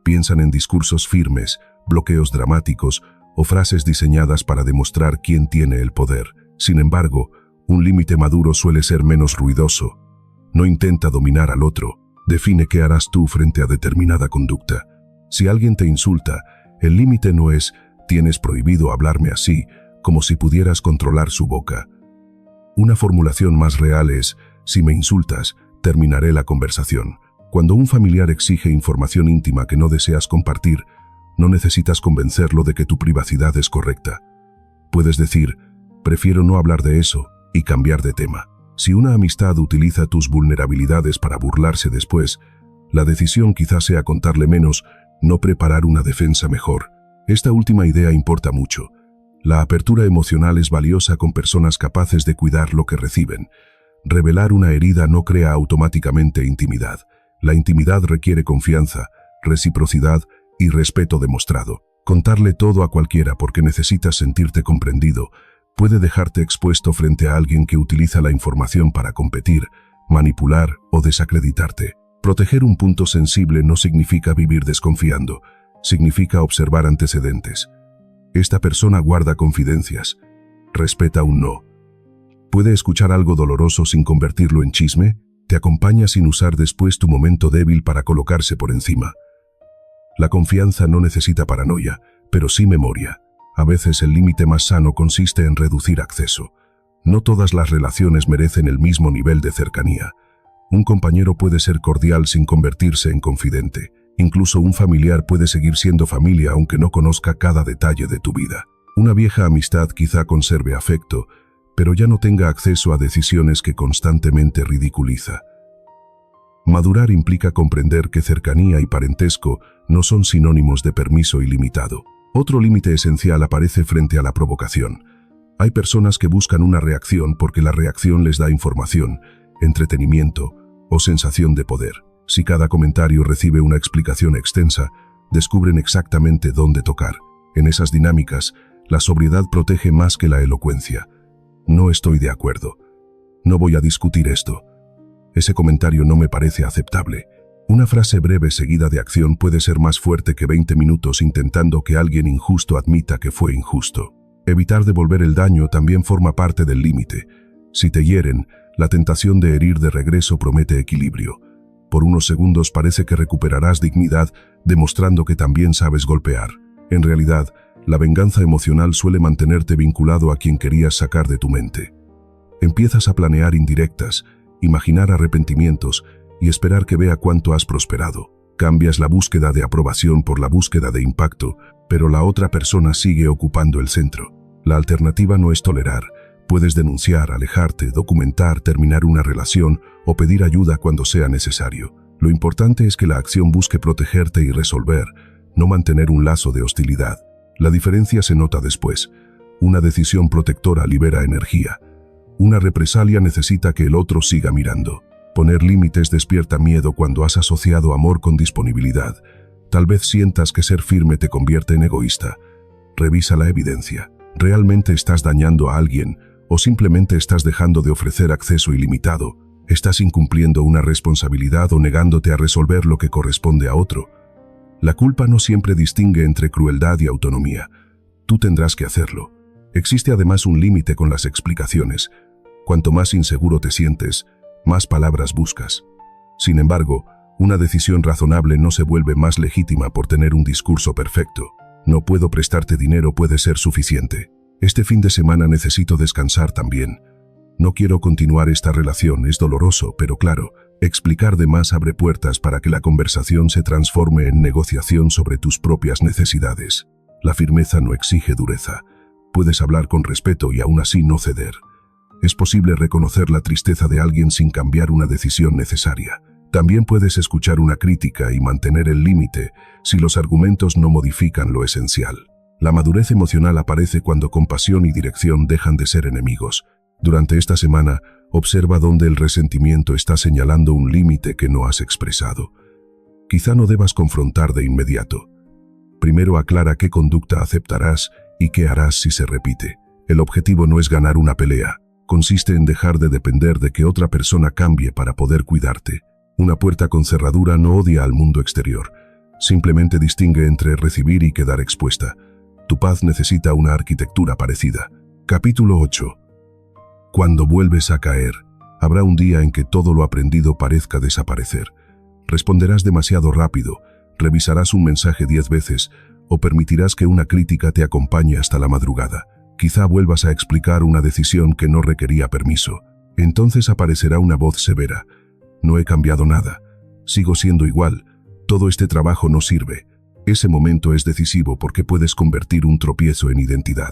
Piensan en discursos firmes, bloqueos dramáticos o frases diseñadas para demostrar quién tiene el poder. Sin embargo, un límite maduro suele ser menos ruidoso. No intenta dominar al otro. Define qué harás tú frente a determinada conducta. Si alguien te insulta, el límite no es «tienes prohibido hablarme así», como si pudieras controlar su boca. Una formulación más real es «si me insultas, terminaré la conversación». Cuando un familiar exige información íntima que no deseas compartir, no necesitas convencerlo de que tu privacidad es correcta. Puedes decir «prefiero no hablar de eso» y cambiar de tema. Si una amistad utiliza tus vulnerabilidades para burlarse después, la decisión quizás sea contarle menos, no preparar una defensa mejor. Esta última idea importa mucho. La apertura emocional es valiosa con personas capaces de cuidar lo que reciben. Revelar una herida no crea automáticamente intimidad. La intimidad requiere confianza, reciprocidad y respeto demostrado. Contarle todo a cualquiera porque necesitas sentirte comprendido puede dejarte expuesto frente a alguien que utiliza la información para competir, manipular o desacreditarte. Proteger un punto sensible no significa vivir desconfiando, significa observar antecedentes. Esta persona guarda confidencias, respeta un no. ¿Puede escuchar algo doloroso sin convertirlo en chisme? Te acompaña sin usar después tu momento débil para colocarse por encima. La confianza no necesita paranoia, pero sí memoria. A veces el límite más sano consiste en reducir acceso. No todas las relaciones merecen el mismo nivel de cercanía. Un compañero puede ser cordial sin convertirse en confidente. Incluso un familiar puede seguir siendo familia aunque no conozca cada detalle de tu vida. Una vieja amistad quizá conserve afecto, pero ya no tenga acceso a decisiones que constantemente ridiculiza. Madurar implica comprender que cercanía y parentesco no son sinónimos de permiso ilimitado. Otro límite esencial aparece frente a la provocación. Hay personas que buscan una reacción porque la reacción les da información, entretenimiento o sensación de poder. Si cada comentario recibe una explicación extensa, descubren exactamente dónde tocar. En esas dinámicas, la sobriedad protege más que la elocuencia. No estoy de acuerdo. No voy a discutir esto. Ese comentario no me parece aceptable. Una frase breve seguida de acción puede ser más fuerte que 20 minutos intentando que alguien injusto admita que fue injusto. Evitar devolver el daño también forma parte del límite. Si te hieren, la tentación de herir de regreso promete equilibrio. Por unos segundos parece que recuperarás dignidad, demostrando que también sabes golpear. En realidad, la venganza emocional suele mantenerte vinculado a quien querías sacar de tu mente. Empiezas a planear indirectas, imaginar arrepentimientos y esperar que vea cuánto has prosperado. Cambias la búsqueda de aprobación por la búsqueda de impacto, pero la otra persona sigue ocupando el centro. La alternativa no es tolerar. Puedes denunciar, alejarte, documentar, terminar una relación o pedir ayuda cuando sea necesario. Lo importante es que la acción busque protegerte y resolver, no mantener un lazo de hostilidad. La diferencia se nota después. Una decisión protectora libera energía. Una represalia necesita que el otro siga mirando. Poner límites despierta miedo cuando has asociado amor con disponibilidad. Tal vez sientas que ser firme te convierte en egoísta. Revisa la evidencia. ¿Realmente estás dañando a alguien o simplemente estás dejando de ofrecer acceso ilimitado? ¿Estás incumpliendo una responsabilidad o negándote a resolver lo que corresponde a otro? La culpa no siempre distingue entre crueldad y autonomía. Tú tendrás que hacerlo. Existe además un límite con las explicaciones. Cuanto más inseguro te sientes, más palabras buscas. Sin embargo, una decisión razonable no se vuelve más legítima por tener un discurso perfecto. No puedo prestarte dinero puede ser suficiente. Este fin de semana necesito descansar también. No quiero continuar esta relación, es doloroso, pero claro, explicar de más abre puertas para que la conversación se transforme en negociación sobre tus propias necesidades. La firmeza no exige dureza. Puedes hablar con respeto y aún así no ceder. Es posible reconocer la tristeza de alguien sin cambiar una decisión necesaria. También puedes escuchar una crítica y mantener el límite si los argumentos no modifican lo esencial. La madurez emocional aparece cuando compasión y dirección dejan de ser enemigos. Durante esta semana, observa dónde el resentimiento está señalando un límite que no has expresado. Quizá no debas confrontar de inmediato. Primero aclara qué conducta aceptarás y qué harás si se repite. El objetivo no es ganar una pelea. Consiste en dejar de depender de que otra persona cambie para poder cuidarte. Una puerta con cerradura no odia al mundo exterior. Simplemente distingue entre recibir y quedar expuesta. Tu paz necesita una arquitectura parecida. Capítulo 8. Cuando vuelves a caer, habrá un día en que todo lo aprendido parezca desaparecer. Responderás demasiado rápido, revisarás un mensaje 10 veces o permitirás que una crítica te acompañe hasta la madrugada. Quizá vuelvas a explicar una decisión que no requería permiso. Entonces aparecerá una voz severa. No he cambiado nada. Sigo siendo igual. Todo este trabajo no sirve. Ese momento es decisivo porque puedes convertir un tropiezo en identidad.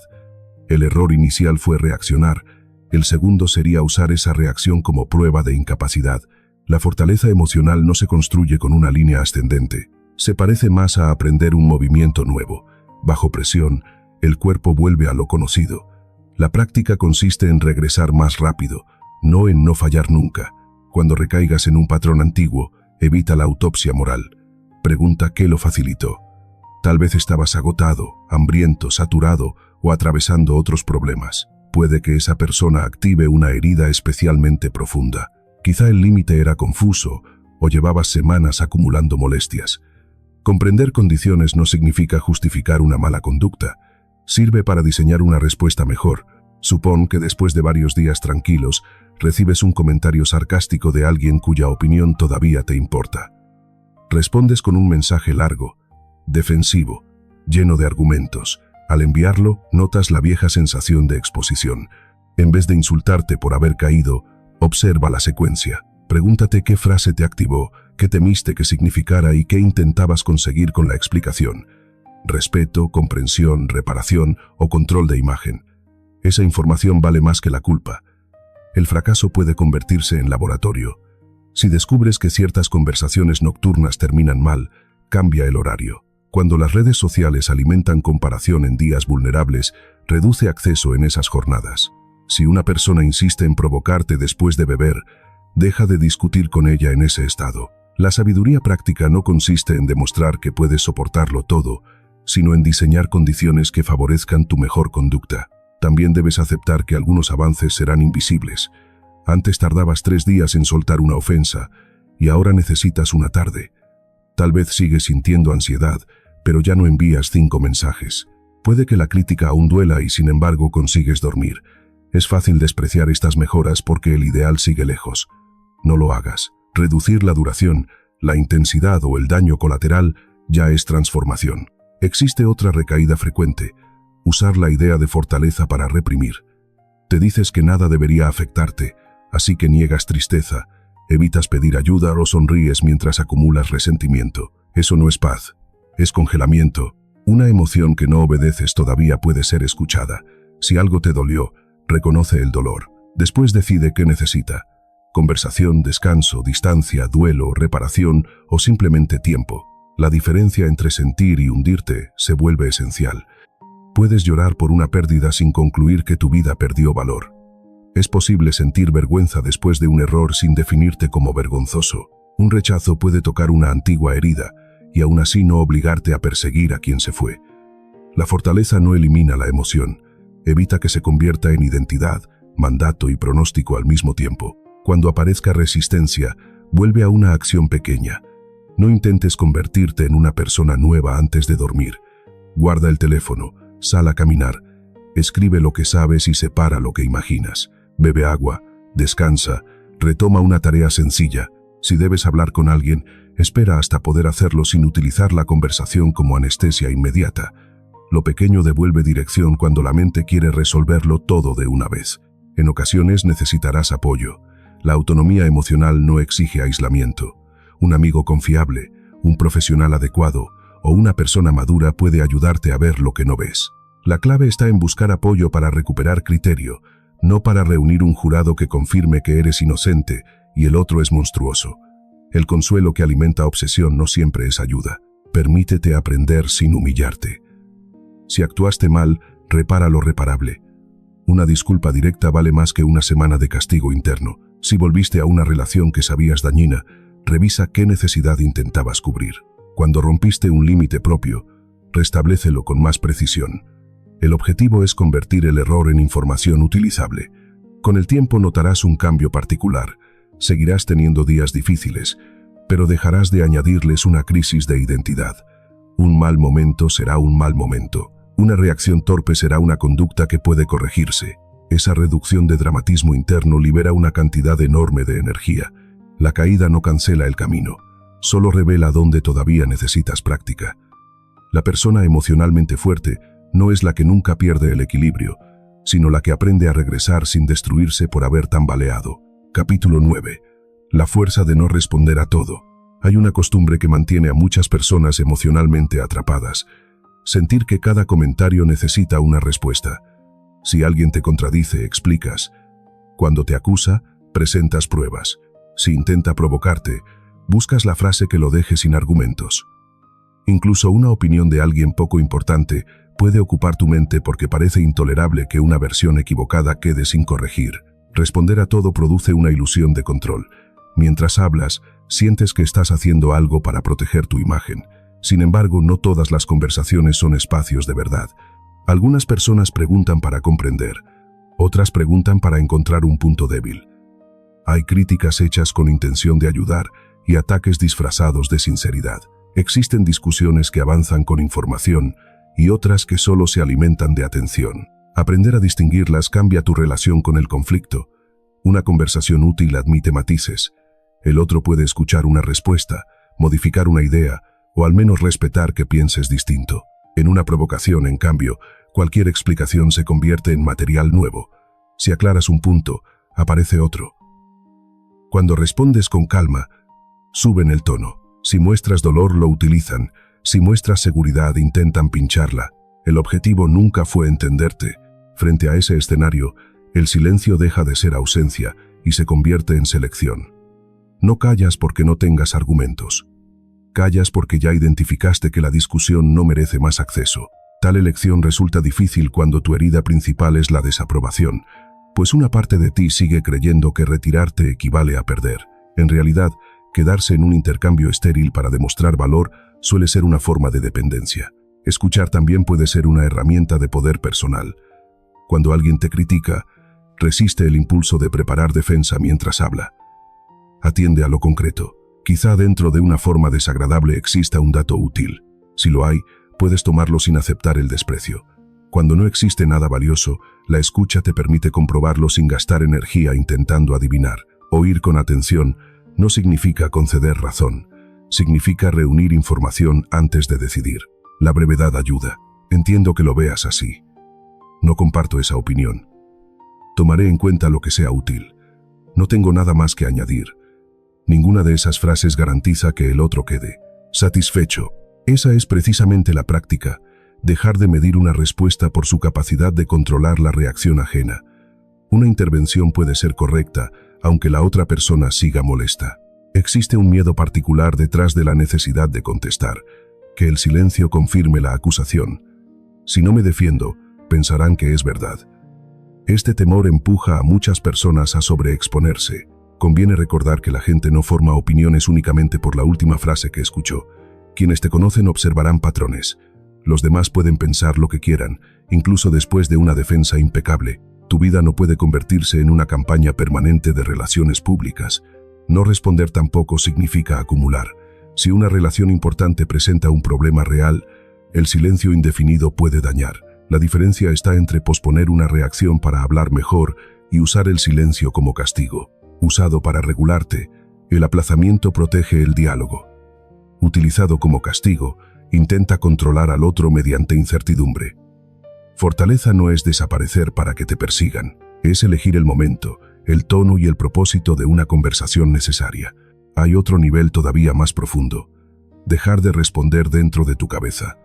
El error inicial fue reaccionar. El segundo sería usar esa reacción como prueba de incapacidad. La fortaleza emocional no se construye con una línea ascendente. Se parece más a aprender un movimiento nuevo. Bajo presión, el cuerpo vuelve a lo conocido. La práctica consiste en regresar más rápido, no en no fallar nunca. Cuando recaigas en un patrón antiguo, evita la autopsia moral. Pregunta qué lo facilitó. Tal vez estabas agotado, hambriento, saturado o atravesando otros problemas. Puede que esa persona active una herida especialmente profunda. Quizá el límite era confuso o llevabas semanas acumulando molestias. Comprender condiciones no significa justificar una mala conducta. Sirve para diseñar una respuesta mejor. Supón que después de varios días tranquilos, recibes un comentario sarcástico de alguien cuya opinión todavía te importa. Respondes con un mensaje largo, defensivo, lleno de argumentos. Al enviarlo, notas la vieja sensación de exposición. En vez de insultarte por haber caído, observa la secuencia. Pregúntate qué frase te activó, qué temiste que significara y qué intentabas conseguir con la explicación. Respeto, comprensión, reparación o control de imagen. Esa información vale más que la culpa. El fracaso puede convertirse en laboratorio. Si descubres que ciertas conversaciones nocturnas terminan mal, cambia el horario. Cuando las redes sociales alimentan comparación en días vulnerables, reduce acceso en esas jornadas. Si una persona insiste en provocarte después de beber, deja de discutir con ella en ese estado. La sabiduría práctica no consiste en demostrar que puedes soportarlo todo, sino en diseñar condiciones que favorezcan tu mejor conducta. También debes aceptar que algunos avances serán invisibles. Antes tardabas 3 días en soltar una ofensa, y ahora necesitas una tarde. Tal vez sigues sintiendo ansiedad, pero ya no envías 5 mensajes. Puede que la crítica aún duela y sin embargo consigues dormir. Es fácil despreciar estas mejoras porque el ideal sigue lejos. No lo hagas. Reducir la duración, la intensidad o el daño colateral ya es transformación. Existe otra recaída frecuente: usar la idea de fortaleza para reprimir. Te dices que nada debería afectarte, así que niegas tristeza, evitas pedir ayuda o sonríes mientras acumulas resentimiento. Eso no es paz, es congelamiento. Una emoción que no obedeces todavía puede ser escuchada. Si algo te dolió, reconoce el dolor. Después decide qué necesita: conversación, descanso, distancia, duelo, reparación o simplemente tiempo. La diferencia entre sentir y hundirte se vuelve esencial. Puedes llorar por una pérdida sin concluir que tu vida perdió valor. Es posible sentir vergüenza después de un error sin definirte como vergonzoso. Un rechazo puede tocar una antigua herida y aún así no obligarte a perseguir a quien se fue. La fortaleza no elimina la emoción, evita que se convierta en identidad, mandato y pronóstico al mismo tiempo. Cuando aparezca resistencia, vuelve a una acción pequeña. No intentes convertirte en una persona nueva antes de dormir. Guarda el teléfono, sal a caminar, escribe lo que sabes y separa lo que imaginas. Bebe agua, descansa, retoma una tarea sencilla. Si debes hablar con alguien, espera hasta poder hacerlo sin utilizar la conversación como anestesia inmediata. Lo pequeño devuelve dirección cuando la mente quiere resolverlo todo de una vez. En ocasiones necesitarás apoyo. La autonomía emocional no exige aislamiento. Un amigo confiable, un profesional adecuado o una persona madura puede ayudarte a ver lo que no ves. La clave está en buscar apoyo para recuperar criterio, no para reunir un jurado que confirme que eres inocente y el otro es monstruoso. El consuelo que alimenta obsesión no siempre es ayuda. Permítete aprender sin humillarte. Si actuaste mal, repara lo reparable. Una disculpa directa vale más que una semana de castigo interno. Si volviste a una relación que sabías dañina, revisa qué necesidad intentabas cubrir. Cuando rompiste un límite propio, restablécelo con más precisión. El objetivo es convertir el error en información utilizable. Con el tiempo notarás un cambio particular. Seguirás teniendo días difíciles, pero dejarás de añadirles una crisis de identidad. Un mal momento será un mal momento. Una reacción torpe será una conducta que puede corregirse. Esa reducción de dramatismo interno libera una cantidad enorme de energía. La caída no cancela el camino, solo revela dónde todavía necesitas práctica. La persona emocionalmente fuerte no es la que nunca pierde el equilibrio, sino la que aprende a regresar sin destruirse por haber tambaleado. Capítulo 9. La fuerza de no responder a todo. Hay una costumbre que mantiene a muchas personas emocionalmente atrapadas. Sentir que cada comentario necesita una respuesta. Si alguien te contradice, explicas. Cuando te acusa, presentas pruebas. Si intenta provocarte, buscas la frase que lo deje sin argumentos. Incluso una opinión de alguien poco importante puede ocupar tu mente porque parece intolerable que una versión equivocada quede sin corregir. Responder a todo produce una ilusión de control. Mientras hablas, sientes que estás haciendo algo para proteger tu imagen. Sin embargo, no todas las conversaciones son espacios de verdad. Algunas personas preguntan para comprender, otras preguntan para encontrar un punto débil. Hay críticas hechas con intención de ayudar y ataques disfrazados de sinceridad. Existen discusiones que avanzan con información y otras que solo se alimentan de atención. Aprender a distinguirlas cambia tu relación con el conflicto. Una conversación útil admite matices. El otro puede escuchar una respuesta, modificar una idea o al menos respetar que pienses distinto. En una provocación, en cambio, cualquier explicación se convierte en material nuevo. Si aclaras un punto, aparece otro. Cuando respondes con calma, suben el tono. Si muestras dolor, lo utilizan. Si muestras seguridad, intentan pincharla. El objetivo nunca fue entenderte. Frente a ese escenario, el silencio deja de ser ausencia y se convierte en selección. No callas porque no tengas argumentos. Callas porque ya identificaste que la discusión no merece más acceso. Tal elección resulta difícil cuando tu herida principal es la desaprobación, pues una parte de ti sigue creyendo que retirarte equivale a perder. En realidad, quedarse en un intercambio estéril para demostrar valor suele ser una forma de dependencia. Escuchar también puede ser una herramienta de poder personal. Cuando alguien te critica, resiste el impulso de preparar defensa mientras habla. Atiende a lo concreto. Quizá dentro de una forma desagradable exista un dato útil. Si lo hay, puedes tomarlo sin aceptar el desprecio. Cuando no existe nada valioso, la escucha te permite comprobarlo sin gastar energía intentando adivinar. Oír con atención no significa conceder razón. Significa reunir información antes de decidir. La brevedad ayuda. Entiendo que lo veas así. No comparto esa opinión. Tomaré en cuenta lo que sea útil. No tengo nada más que añadir. Ninguna de esas frases garantiza que el otro quede satisfecho. Esa es precisamente la práctica, dejar de medir una respuesta por su capacidad de controlar la reacción ajena. Una intervención puede ser correcta, aunque la otra persona siga molesta. Existe un miedo particular detrás de la necesidad de contestar, que el silencio confirme la acusación. Si no me defiendo, pensarán que es verdad. Este temor empuja a muchas personas a sobreexponerse. Conviene recordar que la gente no forma opiniones únicamente por la última frase que escuchó. Quienes te conocen observarán patrones. Los demás pueden pensar lo que quieran, incluso después de una defensa impecable. Tu vida no puede convertirse en una campaña permanente de relaciones públicas. No responder tampoco significa acumular. Si una relación importante presenta un problema real, el silencio indefinido puede dañar. La diferencia está entre posponer una reacción para hablar mejor y usar el silencio como castigo. Usado para regularte, el aplazamiento protege el diálogo. Utilizado como castigo, intenta controlar al otro mediante incertidumbre. Fortaleza no es desaparecer para que te persigan. Es elegir el momento, el tono y el propósito de una conversación necesaria. Hay otro nivel todavía más profundo. Dejar de responder dentro de tu cabeza.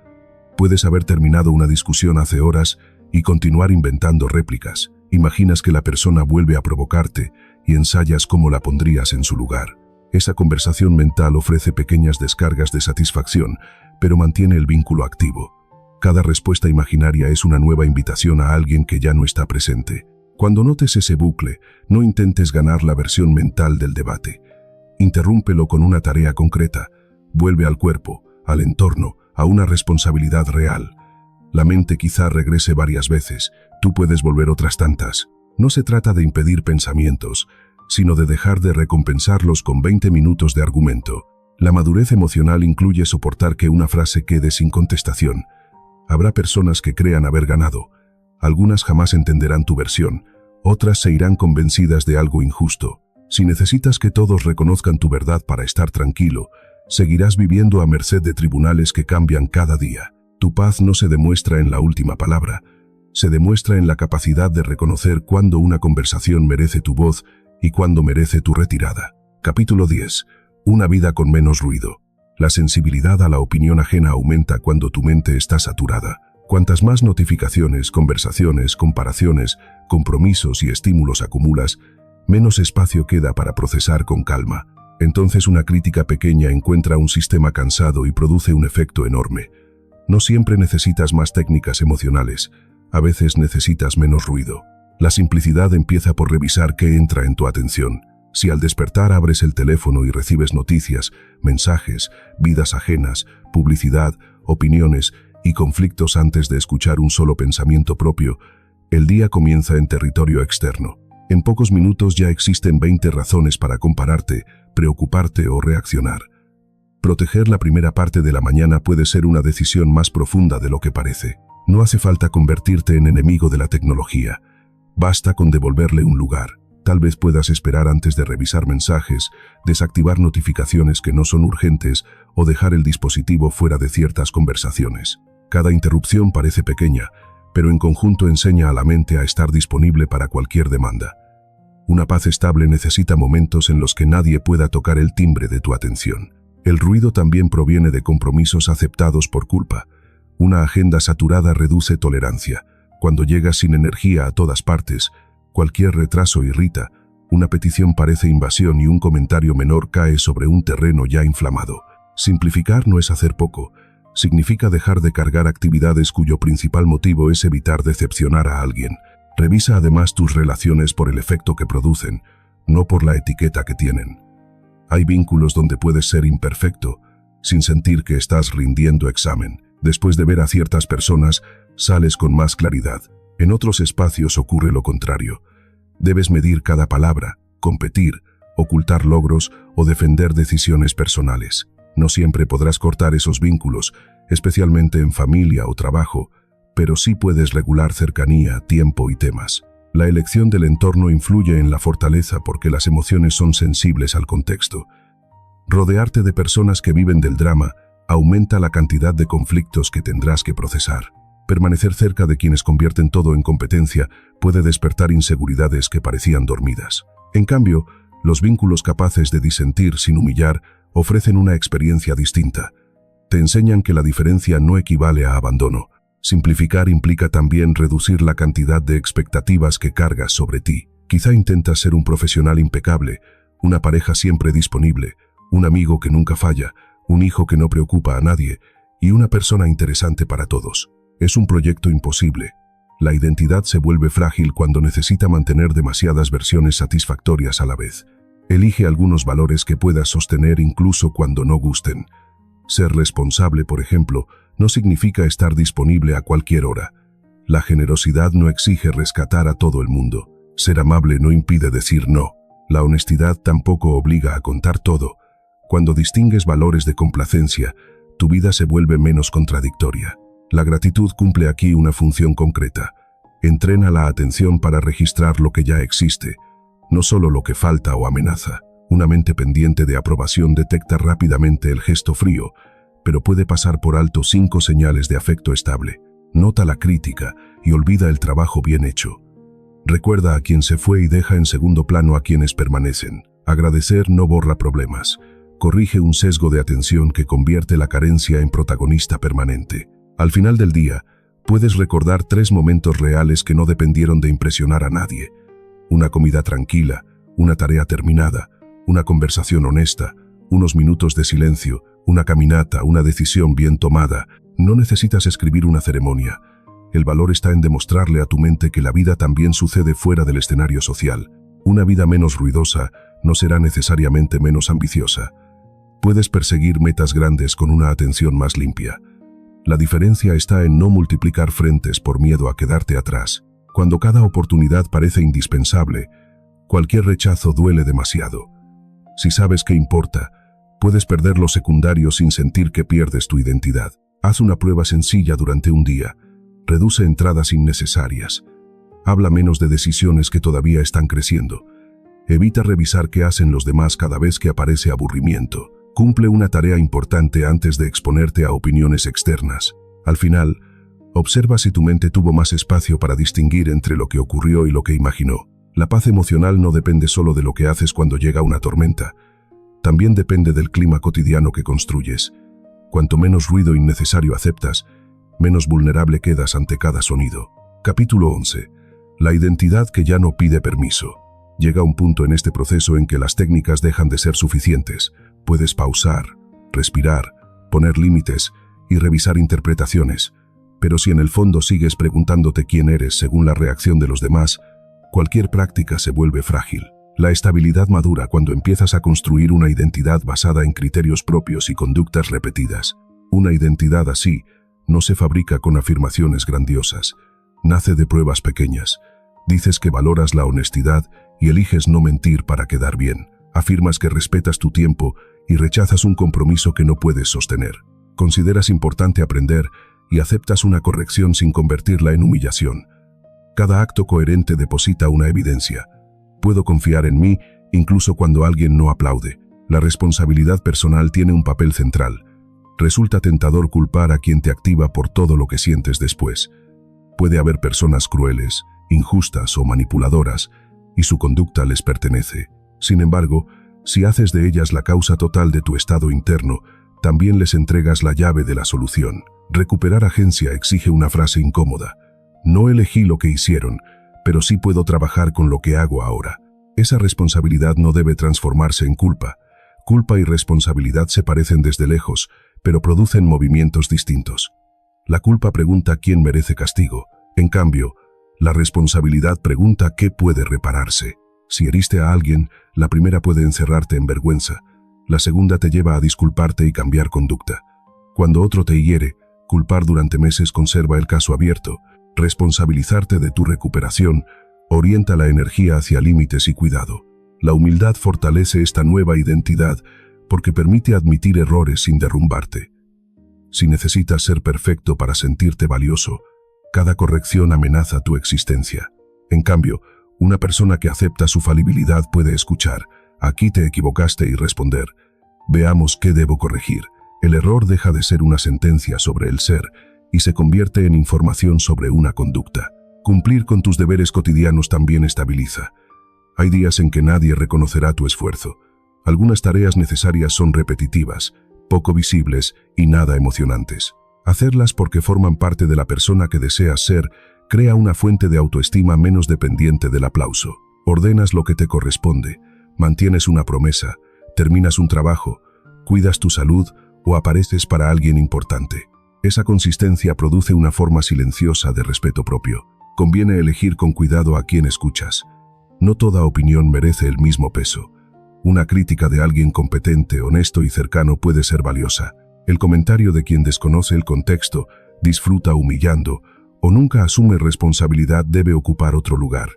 Puedes haber terminado una discusión hace horas y continuar inventando réplicas. Imaginas que la persona vuelve a provocarte y ensayas cómo la pondrías en su lugar. Esa conversación mental ofrece pequeñas descargas de satisfacción, pero mantiene el vínculo activo. Cada respuesta imaginaria es una nueva invitación a alguien que ya no está presente. Cuando notes ese bucle, no intentes ganar la versión mental del debate. Interrúmpelo con una tarea concreta. Vuelve al cuerpo, al entorno, a una responsabilidad real. La mente quizá regrese varias veces, tú puedes volver otras tantas. No se trata de impedir pensamientos, sino de dejar de recompensarlos con 20 minutos de argumento. La madurez emocional incluye soportar que una frase quede sin contestación. Habrá personas que crean haber ganado. Algunas jamás entenderán tu versión, otras se irán convencidas de algo injusto. Si necesitas que todos reconozcan tu verdad para estar tranquilo, seguirás viviendo a merced de tribunales que cambian cada día. Tu paz no se demuestra en la última palabra, se demuestra en la capacidad de reconocer cuándo una conversación merece tu voz y cuándo merece tu retirada. Capítulo 10. Una vida con menos ruido. La sensibilidad a la opinión ajena aumenta cuando tu mente está saturada. Cuantas más notificaciones, conversaciones, comparaciones, compromisos y estímulos acumulas, menos espacio queda para procesar con calma. Entonces una crítica pequeña encuentra un sistema cansado y produce un efecto enorme. No siempre necesitas más técnicas emocionales, a veces necesitas menos ruido. La simplicidad empieza por revisar qué entra en tu atención. Si al despertar abres el teléfono y recibes noticias, mensajes, vidas ajenas, publicidad, opiniones y conflictos antes de escuchar un solo pensamiento propio, el día comienza en territorio externo. En pocos minutos ya existen 20 razones para compararte, preocuparte o reaccionar. Proteger la primera parte de la mañana puede ser una decisión más profunda de lo que parece. No hace falta convertirte en enemigo de la tecnología. Basta con devolverle un lugar. Tal vez puedas esperar antes de revisar mensajes, desactivar notificaciones que no son urgentes o dejar el dispositivo fuera de ciertas conversaciones. Cada interrupción parece pequeña, pero en conjunto enseña a la mente a estar disponible para cualquier demanda. Una paz estable necesita momentos en los que nadie pueda tocar el timbre de tu atención. El ruido también proviene de compromisos aceptados por culpa. Una agenda saturada reduce tolerancia. Cuando llegas sin energía a todas partes, cualquier retraso irrita, una petición parece invasión y un comentario menor cae sobre un terreno ya inflamado. Simplificar no es hacer poco, significa dejar de cargar actividades cuyo principal motivo es evitar decepcionar a alguien. Revisa además tus relaciones por el efecto que producen, no por la etiqueta que tienen. Hay vínculos donde puedes ser imperfecto, sin sentir que estás rindiendo examen. Después de ver a ciertas personas, sales con más claridad. En otros espacios ocurre lo contrario. Debes medir cada palabra, competir, ocultar logros o defender decisiones personales. No siempre podrás cortar esos vínculos, especialmente en familia o trabajo, pero sí puedes regular cercanía, tiempo y temas. La elección del entorno influye en la fortaleza porque las emociones son sensibles al contexto. Rodearte de personas que viven del drama aumenta la cantidad de conflictos que tendrás que procesar. Permanecer cerca de quienes convierten todo en competencia puede despertar inseguridades que parecían dormidas. En cambio, los vínculos capaces de disentir sin humillar ofrecen una experiencia distinta. Te enseñan que la diferencia no equivale a abandono. Simplificar implica también reducir la cantidad de expectativas que cargas sobre ti. Quizá intentas ser un profesional impecable, una pareja siempre disponible, un amigo que nunca falla, un hijo que no preocupa a nadie y una persona interesante para todos. Es un proyecto imposible. La identidad se vuelve frágil cuando necesita mantener demasiadas versiones satisfactorias a la vez. Elige algunos valores que puedas sostener incluso cuando no gusten. Ser responsable, por ejemplo, no significa estar disponible a cualquier hora. La generosidad no exige rescatar a todo el mundo. Ser amable no impide decir no. La honestidad tampoco obliga a contar todo. Cuando distingues valores de complacencia, tu vida se vuelve menos contradictoria. La gratitud cumple aquí una función concreta. Entrena la atención para registrar lo que ya existe, no solo lo que falta o amenaza. Una mente pendiente de aprobación detecta rápidamente el gesto frío, pero puede pasar por alto 5 señales de afecto estable. Nota la crítica y olvida el trabajo bien hecho. Recuerda a quien se fue y deja en segundo plano a quienes permanecen. Agradecer no borra problemas. Corrige un sesgo de atención que convierte la carencia en protagonista permanente. Al final del día, puedes recordar 3 momentos reales que no dependieron de impresionar a nadie. Una comida tranquila, una tarea terminada, una conversación honesta, unos minutos de silencio, una caminata, una decisión bien tomada. No necesitas escribir una ceremonia. El valor está en demostrarle a tu mente que la vida también sucede fuera del escenario social. Una vida menos ruidosa no será necesariamente menos ambiciosa. Puedes perseguir metas grandes con una atención más limpia. La diferencia está en no multiplicar frentes por miedo a quedarte atrás. Cuando cada oportunidad parece indispensable, cualquier rechazo duele demasiado. Si sabes qué importa, puedes perder lo secundario sin sentir que pierdes tu identidad. Haz una prueba sencilla durante un día. Reduce entradas innecesarias. Habla menos de decisiones que todavía están creciendo. Evita revisar qué hacen los demás cada vez que aparece aburrimiento. Cumple una tarea importante antes de exponerte a opiniones externas. Al final, observa si tu mente tuvo más espacio para distinguir entre lo que ocurrió y lo que imaginó. La paz emocional no depende solo de lo que haces cuando llega una tormenta. También depende del clima cotidiano que construyes. Cuanto menos ruido innecesario aceptas, menos vulnerable quedas ante cada sonido. Capítulo 11. La identidad que ya no pide permiso. Llega un punto en este proceso en que las técnicas dejan de ser suficientes. Puedes pausar, respirar, poner límites y revisar interpretaciones. Pero si en el fondo sigues preguntándote quién eres según la reacción de los demás, cualquier práctica se vuelve frágil. La estabilidad madura cuando empiezas a construir una identidad basada en criterios propios y conductas repetidas. Una identidad así no se fabrica con afirmaciones grandiosas. Nace de pruebas pequeñas. Dices que valoras la honestidad y eliges no mentir para quedar bien. Afirmas que respetas tu tiempo y rechazas un compromiso que no puedes sostener. Consideras importante aprender y aceptas una corrección sin convertirla en humillación. Cada acto coherente deposita una evidencia. Puedo confiar en mí incluso cuando alguien no aplaude. La responsabilidad personal tiene un papel central. Resulta tentador culpar a quien te activa por todo lo que sientes después. Puede haber personas crueles, injustas o manipuladoras, y su conducta les pertenece. Sin embargo, si haces de ellas la causa total de tu estado interno, también les entregas la llave de la solución. Recuperar agencia exige una frase incómoda. No elegí lo que hicieron, pero sí puedo trabajar con lo que hago ahora. Esa responsabilidad no debe transformarse en culpa. Culpa y responsabilidad se parecen desde lejos, pero producen movimientos distintos. La culpa pregunta quién merece castigo. En cambio, la responsabilidad pregunta qué puede repararse. Si heriste a alguien, la primera puede encerrarte en vergüenza. La segunda te lleva a disculparte y cambiar conducta. Cuando otro te hiere, culpar durante meses conserva el caso abierto. Responsabilizarte de tu recuperación orienta la energía hacia límites y cuidado. La humildad fortalece esta nueva identidad porque permite admitir errores sin derrumbarte. Si necesitas ser perfecto para sentirte valioso, cada corrección amenaza tu existencia. En cambio, una persona que acepta su falibilidad puede escuchar, aquí te equivocaste y responder, veamos qué debo corregir. El error deja de ser una sentencia sobre el ser y se convierte en información sobre una conducta. Cumplir con tus deberes cotidianos también estabiliza. Hay días en que nadie reconocerá tu esfuerzo. Algunas tareas necesarias son repetitivas, poco visibles y nada emocionantes. Hacerlas porque forman parte de la persona que deseas ser crea una fuente de autoestima menos dependiente del aplauso. Ordenas lo que te corresponde, mantienes una promesa, terminas un trabajo, cuidas tu salud o apareces para alguien importante. Esa consistencia produce una forma silenciosa de respeto propio. Conviene elegir con cuidado a quién escuchas. No toda opinión merece el mismo peso. Una crítica de alguien competente, honesto y cercano puede ser valiosa. El comentario de quien desconoce el contexto, disfruta humillando o nunca asume responsabilidad debe ocupar otro lugar.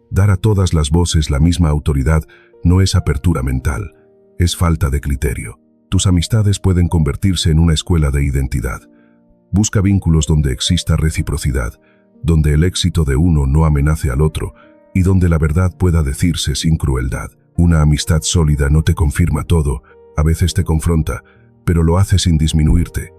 Dar a todas las voces la misma autoridad no es apertura mental, es falta de criterio. Tus amistades pueden convertirse en una escuela de identidad. Busca vínculos donde exista reciprocidad, donde el éxito de uno no amenace al otro y donde la verdad pueda decirse sin crueldad. Una amistad sólida no te confirma todo, a veces te confronta, pero lo hace sin disminuirte.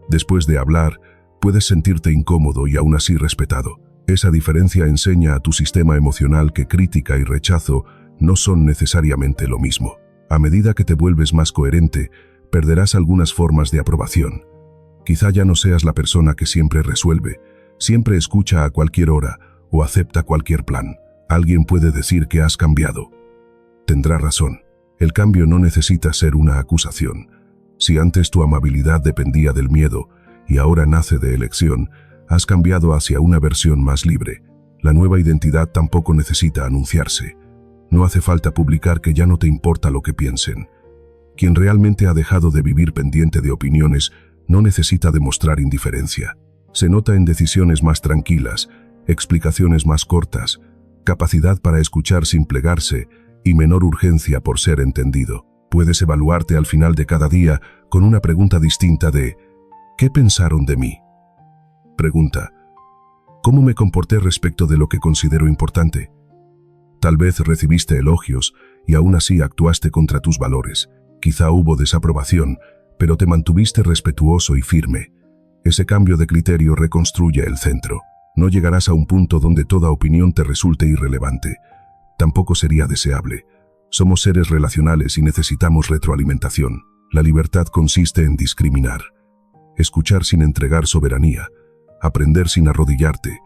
Después de hablar, puedes sentirte incómodo y aún así respetado. Esa diferencia enseña a tu sistema emocional que crítica y rechazo no son necesariamente lo mismo. A medida que te vuelves más coherente, perderás algunas formas de aprobación. Quizá ya no seas la persona que siempre resuelve, siempre escucha a cualquier hora o acepta cualquier plan. Alguien puede decir que has cambiado. Tendrá razón. El cambio no necesita ser una acusación. Si antes tu amabilidad dependía del miedo y ahora nace de elección, has cambiado hacia una versión más libre. La nueva identidad tampoco necesita anunciarse. No hace falta publicar que ya no te importa lo que piensen. Quien realmente ha dejado de vivir pendiente de opiniones no necesita demostrar indiferencia. Se nota en decisiones más tranquilas, explicaciones más cortas, capacidad para escuchar sin plegarse y menor urgencia por ser entendido. Puedes evaluarte al final de cada día con una pregunta distinta de ¿qué pensaron de mí? Pregunta: ¿cómo me comporté respecto de lo que considero importante? Tal vez recibiste elogios y aún así actuaste contra tus valores. Quizá hubo desaprobación, pero te mantuviste respetuoso y firme. Ese cambio de criterio reconstruye el centro. No llegarás a un punto donde toda opinión te resulte irrelevante. Tampoco sería deseable. Somos seres relacionales y necesitamos retroalimentación. La libertad consiste en discriminar, escuchar sin entregar soberanía, aprender sin arrodillarte,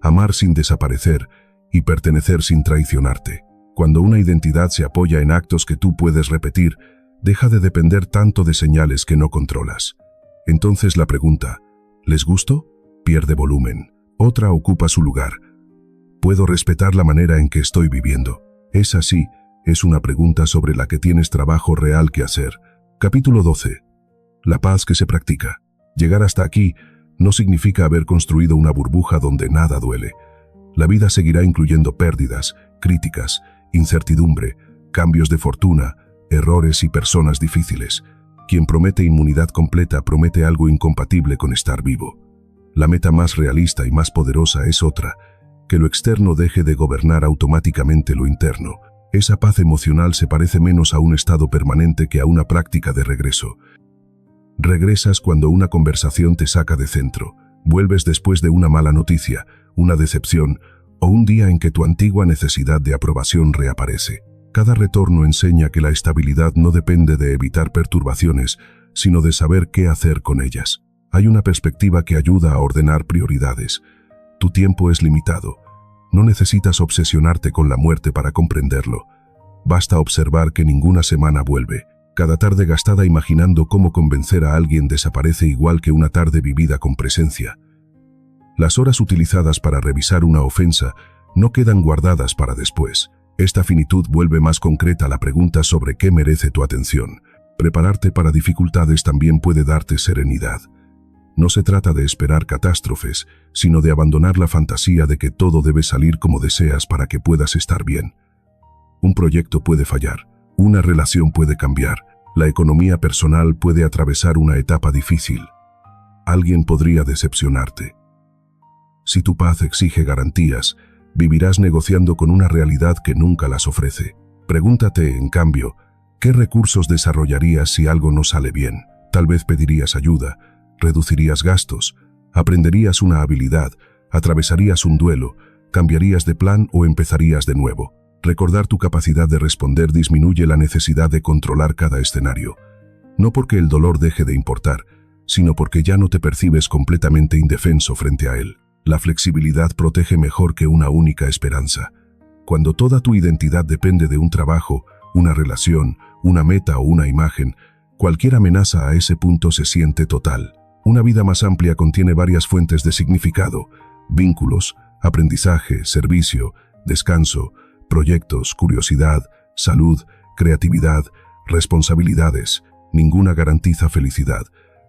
amar sin desaparecer y pertenecer sin traicionarte. Cuando una identidad se apoya en actos que tú puedes repetir, deja de depender tanto de señales que no controlas. Entonces la pregunta, ¿les gusto?, pierde volumen. Otra ocupa su lugar. ¿Puedo respetar la manera en que estoy viviendo? Es así, es una pregunta sobre la que tienes trabajo real que hacer. Capítulo 12. La paz que se practica. Llegar hasta aquí no significa haber construido una burbuja donde nada duele. La vida seguirá incluyendo pérdidas, críticas, incertidumbre, cambios de fortuna, errores y personas difíciles. Quien promete inmunidad completa promete algo incompatible con estar vivo. La meta más realista y más poderosa es otra, que lo externo deje de gobernar automáticamente lo interno. Esa paz emocional se parece menos a un estado permanente que a una práctica de regreso. Regresas cuando una conversación te saca de centro. Vuelves después de una mala noticia, una decepción o un día en que tu antigua necesidad de aprobación reaparece. Cada retorno enseña que la estabilidad no depende de evitar perturbaciones, sino de saber qué hacer con ellas. Hay una perspectiva que ayuda a ordenar prioridades. Tu tiempo es limitado. No necesitas obsesionarte con la muerte para comprenderlo. Basta observar que ninguna semana vuelve. Cada tarde gastada imaginando cómo convencer a alguien desaparece igual que una tarde vivida con presencia. Las horas utilizadas para revisar una ofensa no quedan guardadas para después. Esta finitud vuelve más concreta la pregunta sobre qué merece tu atención. Prepararte para dificultades también puede darte serenidad. No se trata de esperar catástrofes, sino de abandonar la fantasía de que todo debe salir como deseas para que puedas estar bien. Un proyecto puede fallar, una relación puede cambiar, la economía personal puede atravesar una etapa difícil. Alguien podría decepcionarte. Si tu paz exige garantías, vivirás negociando con una realidad que nunca las ofrece. Pregúntate, en cambio, ¿qué recursos desarrollarías si algo no sale bien? Tal vez pedirías ayuda, reducirías gastos, aprenderías una habilidad, atravesarías un duelo, cambiarías de plan o empezarías de nuevo. Recordar tu capacidad de responder disminuye la necesidad de controlar cada escenario. No porque el dolor deje de importar, sino porque ya no te percibes completamente indefenso frente a él. La flexibilidad protege mejor que una única esperanza. Cuando toda tu identidad depende de un trabajo, una relación, una meta o una imagen, cualquier amenaza a ese punto se siente total. Una vida más amplia contiene varias fuentes de significado: vínculos, aprendizaje, servicio, descanso, proyectos, curiosidad, salud, creatividad, responsabilidades. Ninguna garantiza felicidad,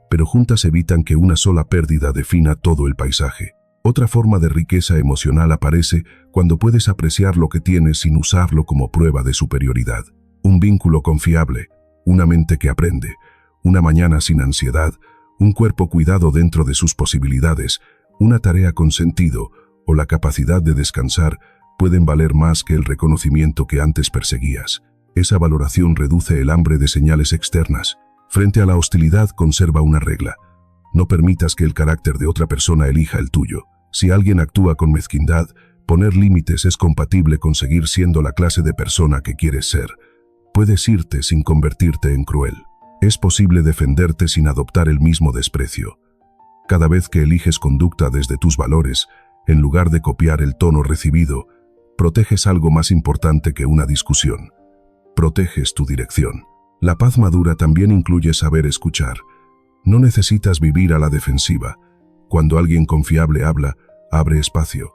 pero juntas evitan que una sola pérdida defina todo el paisaje. Otra forma de riqueza emocional aparece cuando puedes apreciar lo que tienes sin usarlo como prueba de superioridad. Un vínculo confiable, una mente que aprende, una mañana sin ansiedad, un cuerpo cuidado dentro de sus posibilidades, una tarea con sentido o la capacidad de descansar pueden valer más que el reconocimiento que antes perseguías. Esa valoración reduce el hambre de señales externas. Frente a la hostilidad, conserva una regla: no permitas que el carácter de otra persona elija el tuyo. Si alguien actúa con mezquindad, poner límites es compatible con seguir siendo la clase de persona que quieres ser. Puedes irte sin convertirte en cruel. Es posible defenderte sin adoptar el mismo desprecio. Cada vez que eliges conducta desde tus valores, en lugar de copiar el tono recibido, proteges algo más importante que una discusión. Proteges tu dirección. La paz madura también incluye saber escuchar. No necesitas vivir a la defensiva. Cuando alguien confiable habla, abre espacio.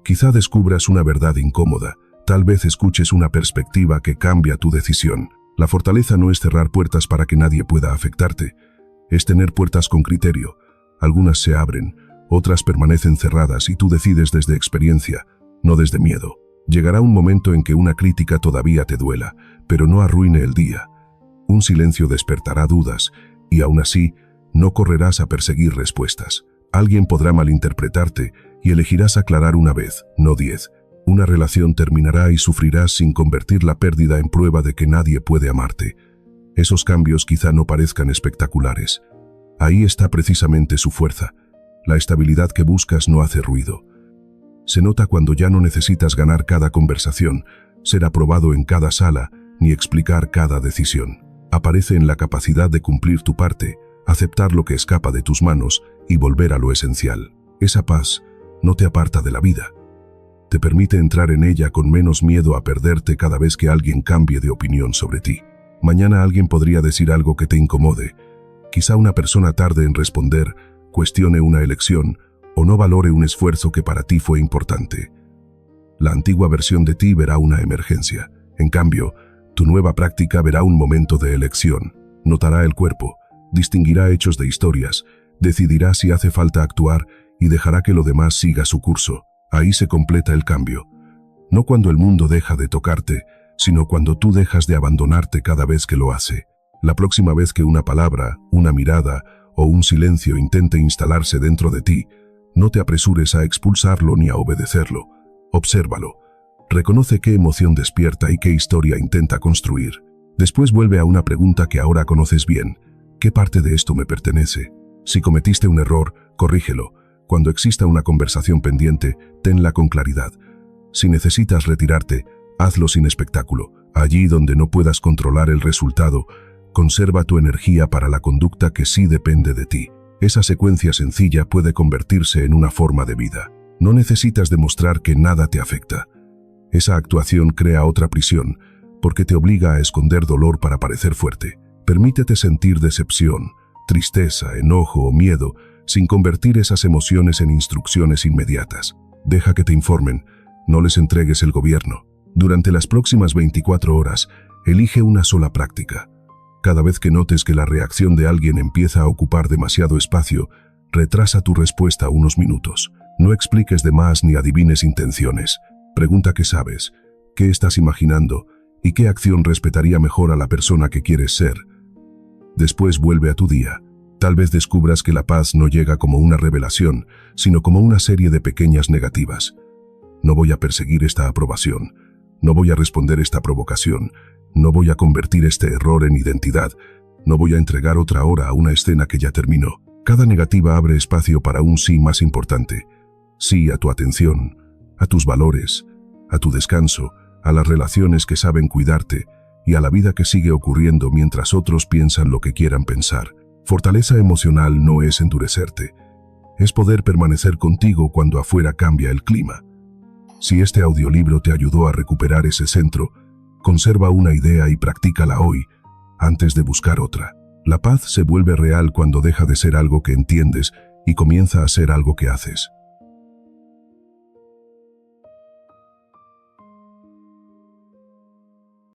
Quizá descubras una verdad incómoda, tal vez escuches una perspectiva que cambia tu decisión. La fortaleza no es cerrar puertas para que nadie pueda afectarte, es tener puertas con criterio. Algunas se abren, otras permanecen cerradas y tú decides desde experiencia, no desde miedo. Llegará un momento en que una crítica todavía te duela, pero no arruine el día. Un silencio despertará dudas, y aún así, no correrás a perseguir respuestas. Alguien podrá malinterpretarte y elegirás aclarar una vez, no 10. Una relación terminará y sufrirás sin convertir la pérdida en prueba de que nadie puede amarte. Esos cambios quizá no parezcan espectaculares. Ahí está precisamente su fuerza. La estabilidad que buscas no hace ruido. Se nota cuando ya no necesitas ganar cada conversación, ser aprobado en cada sala, ni explicar cada decisión. Aparece en la capacidad de cumplir tu parte, aceptar lo que escapa de tus manos y volver a lo esencial. Esa paz no te aparta de la vida. Te permite entrar en ella con menos miedo a perderte cada vez que alguien cambie de opinión sobre ti. Mañana alguien podría decir algo que te incomode. Quizá una persona tarde en responder, cuestione una elección o no valore un esfuerzo que para ti fue importante. La antigua versión de ti verá una emergencia. En cambio, tu nueva práctica verá un momento de elección. Notará el cuerpo, distinguirá hechos de historias, decidirá si hace falta actuar y dejará que lo demás siga su curso. Ahí se completa el cambio. No cuando el mundo deja de tocarte, sino cuando tú dejas de abandonarte cada vez que lo hace. La próxima vez que una palabra, una mirada o un silencio intente instalarse dentro de ti, no te apresures a expulsarlo ni a obedecerlo. Obsérvalo. Reconoce qué emoción despierta y qué historia intenta construir. Después vuelve a una pregunta que ahora conoces bien. ¿Qué parte de esto me pertenece? Si cometiste un error, corrígelo. Cuando exista una conversación pendiente, tenla con claridad. Si necesitas retirarte, hazlo sin espectáculo. Allí donde no puedas controlar el resultado, conserva tu energía para la conducta que sí depende de ti. Esa secuencia sencilla puede convertirse en una forma de vida. No necesitas demostrar que nada te afecta. Esa actuación crea otra prisión, porque te obliga a esconder dolor para parecer fuerte. Permítete sentir decepción, tristeza, enojo o miedo, sin convertir esas emociones en instrucciones inmediatas. Deja que te informen, no les entregues el gobierno. Durante las próximas 24 horas, elige una sola práctica. Cada vez que notes que la reacción de alguien empieza a ocupar demasiado espacio, retrasa tu respuesta unos minutos. No expliques de más ni adivines intenciones. Pregunta qué sabes, qué estás imaginando y qué acción respetaría mejor a la persona que quieres ser. Después vuelve a tu día. Tal vez descubras que la paz no llega como una revelación, sino como una serie de pequeñas negativas. No voy a perseguir esta aprobación. No voy a responder esta provocación. No voy a convertir este error en identidad. No voy a entregar otra hora a una escena que ya terminó. Cada negativa abre espacio para un sí más importante. Sí a tu atención, a tus valores, a tu descanso, a las relaciones que saben cuidarte y a la vida que sigue ocurriendo mientras otros piensan lo que quieran pensar. Fortaleza emocional no es endurecerte. Es poder permanecer contigo cuando afuera cambia el clima. Si este audiolibro te ayudó a recuperar ese centro, conserva una idea y practícala hoy, antes de buscar otra. La paz se vuelve real cuando deja de ser algo que entiendes y comienza a ser algo que haces.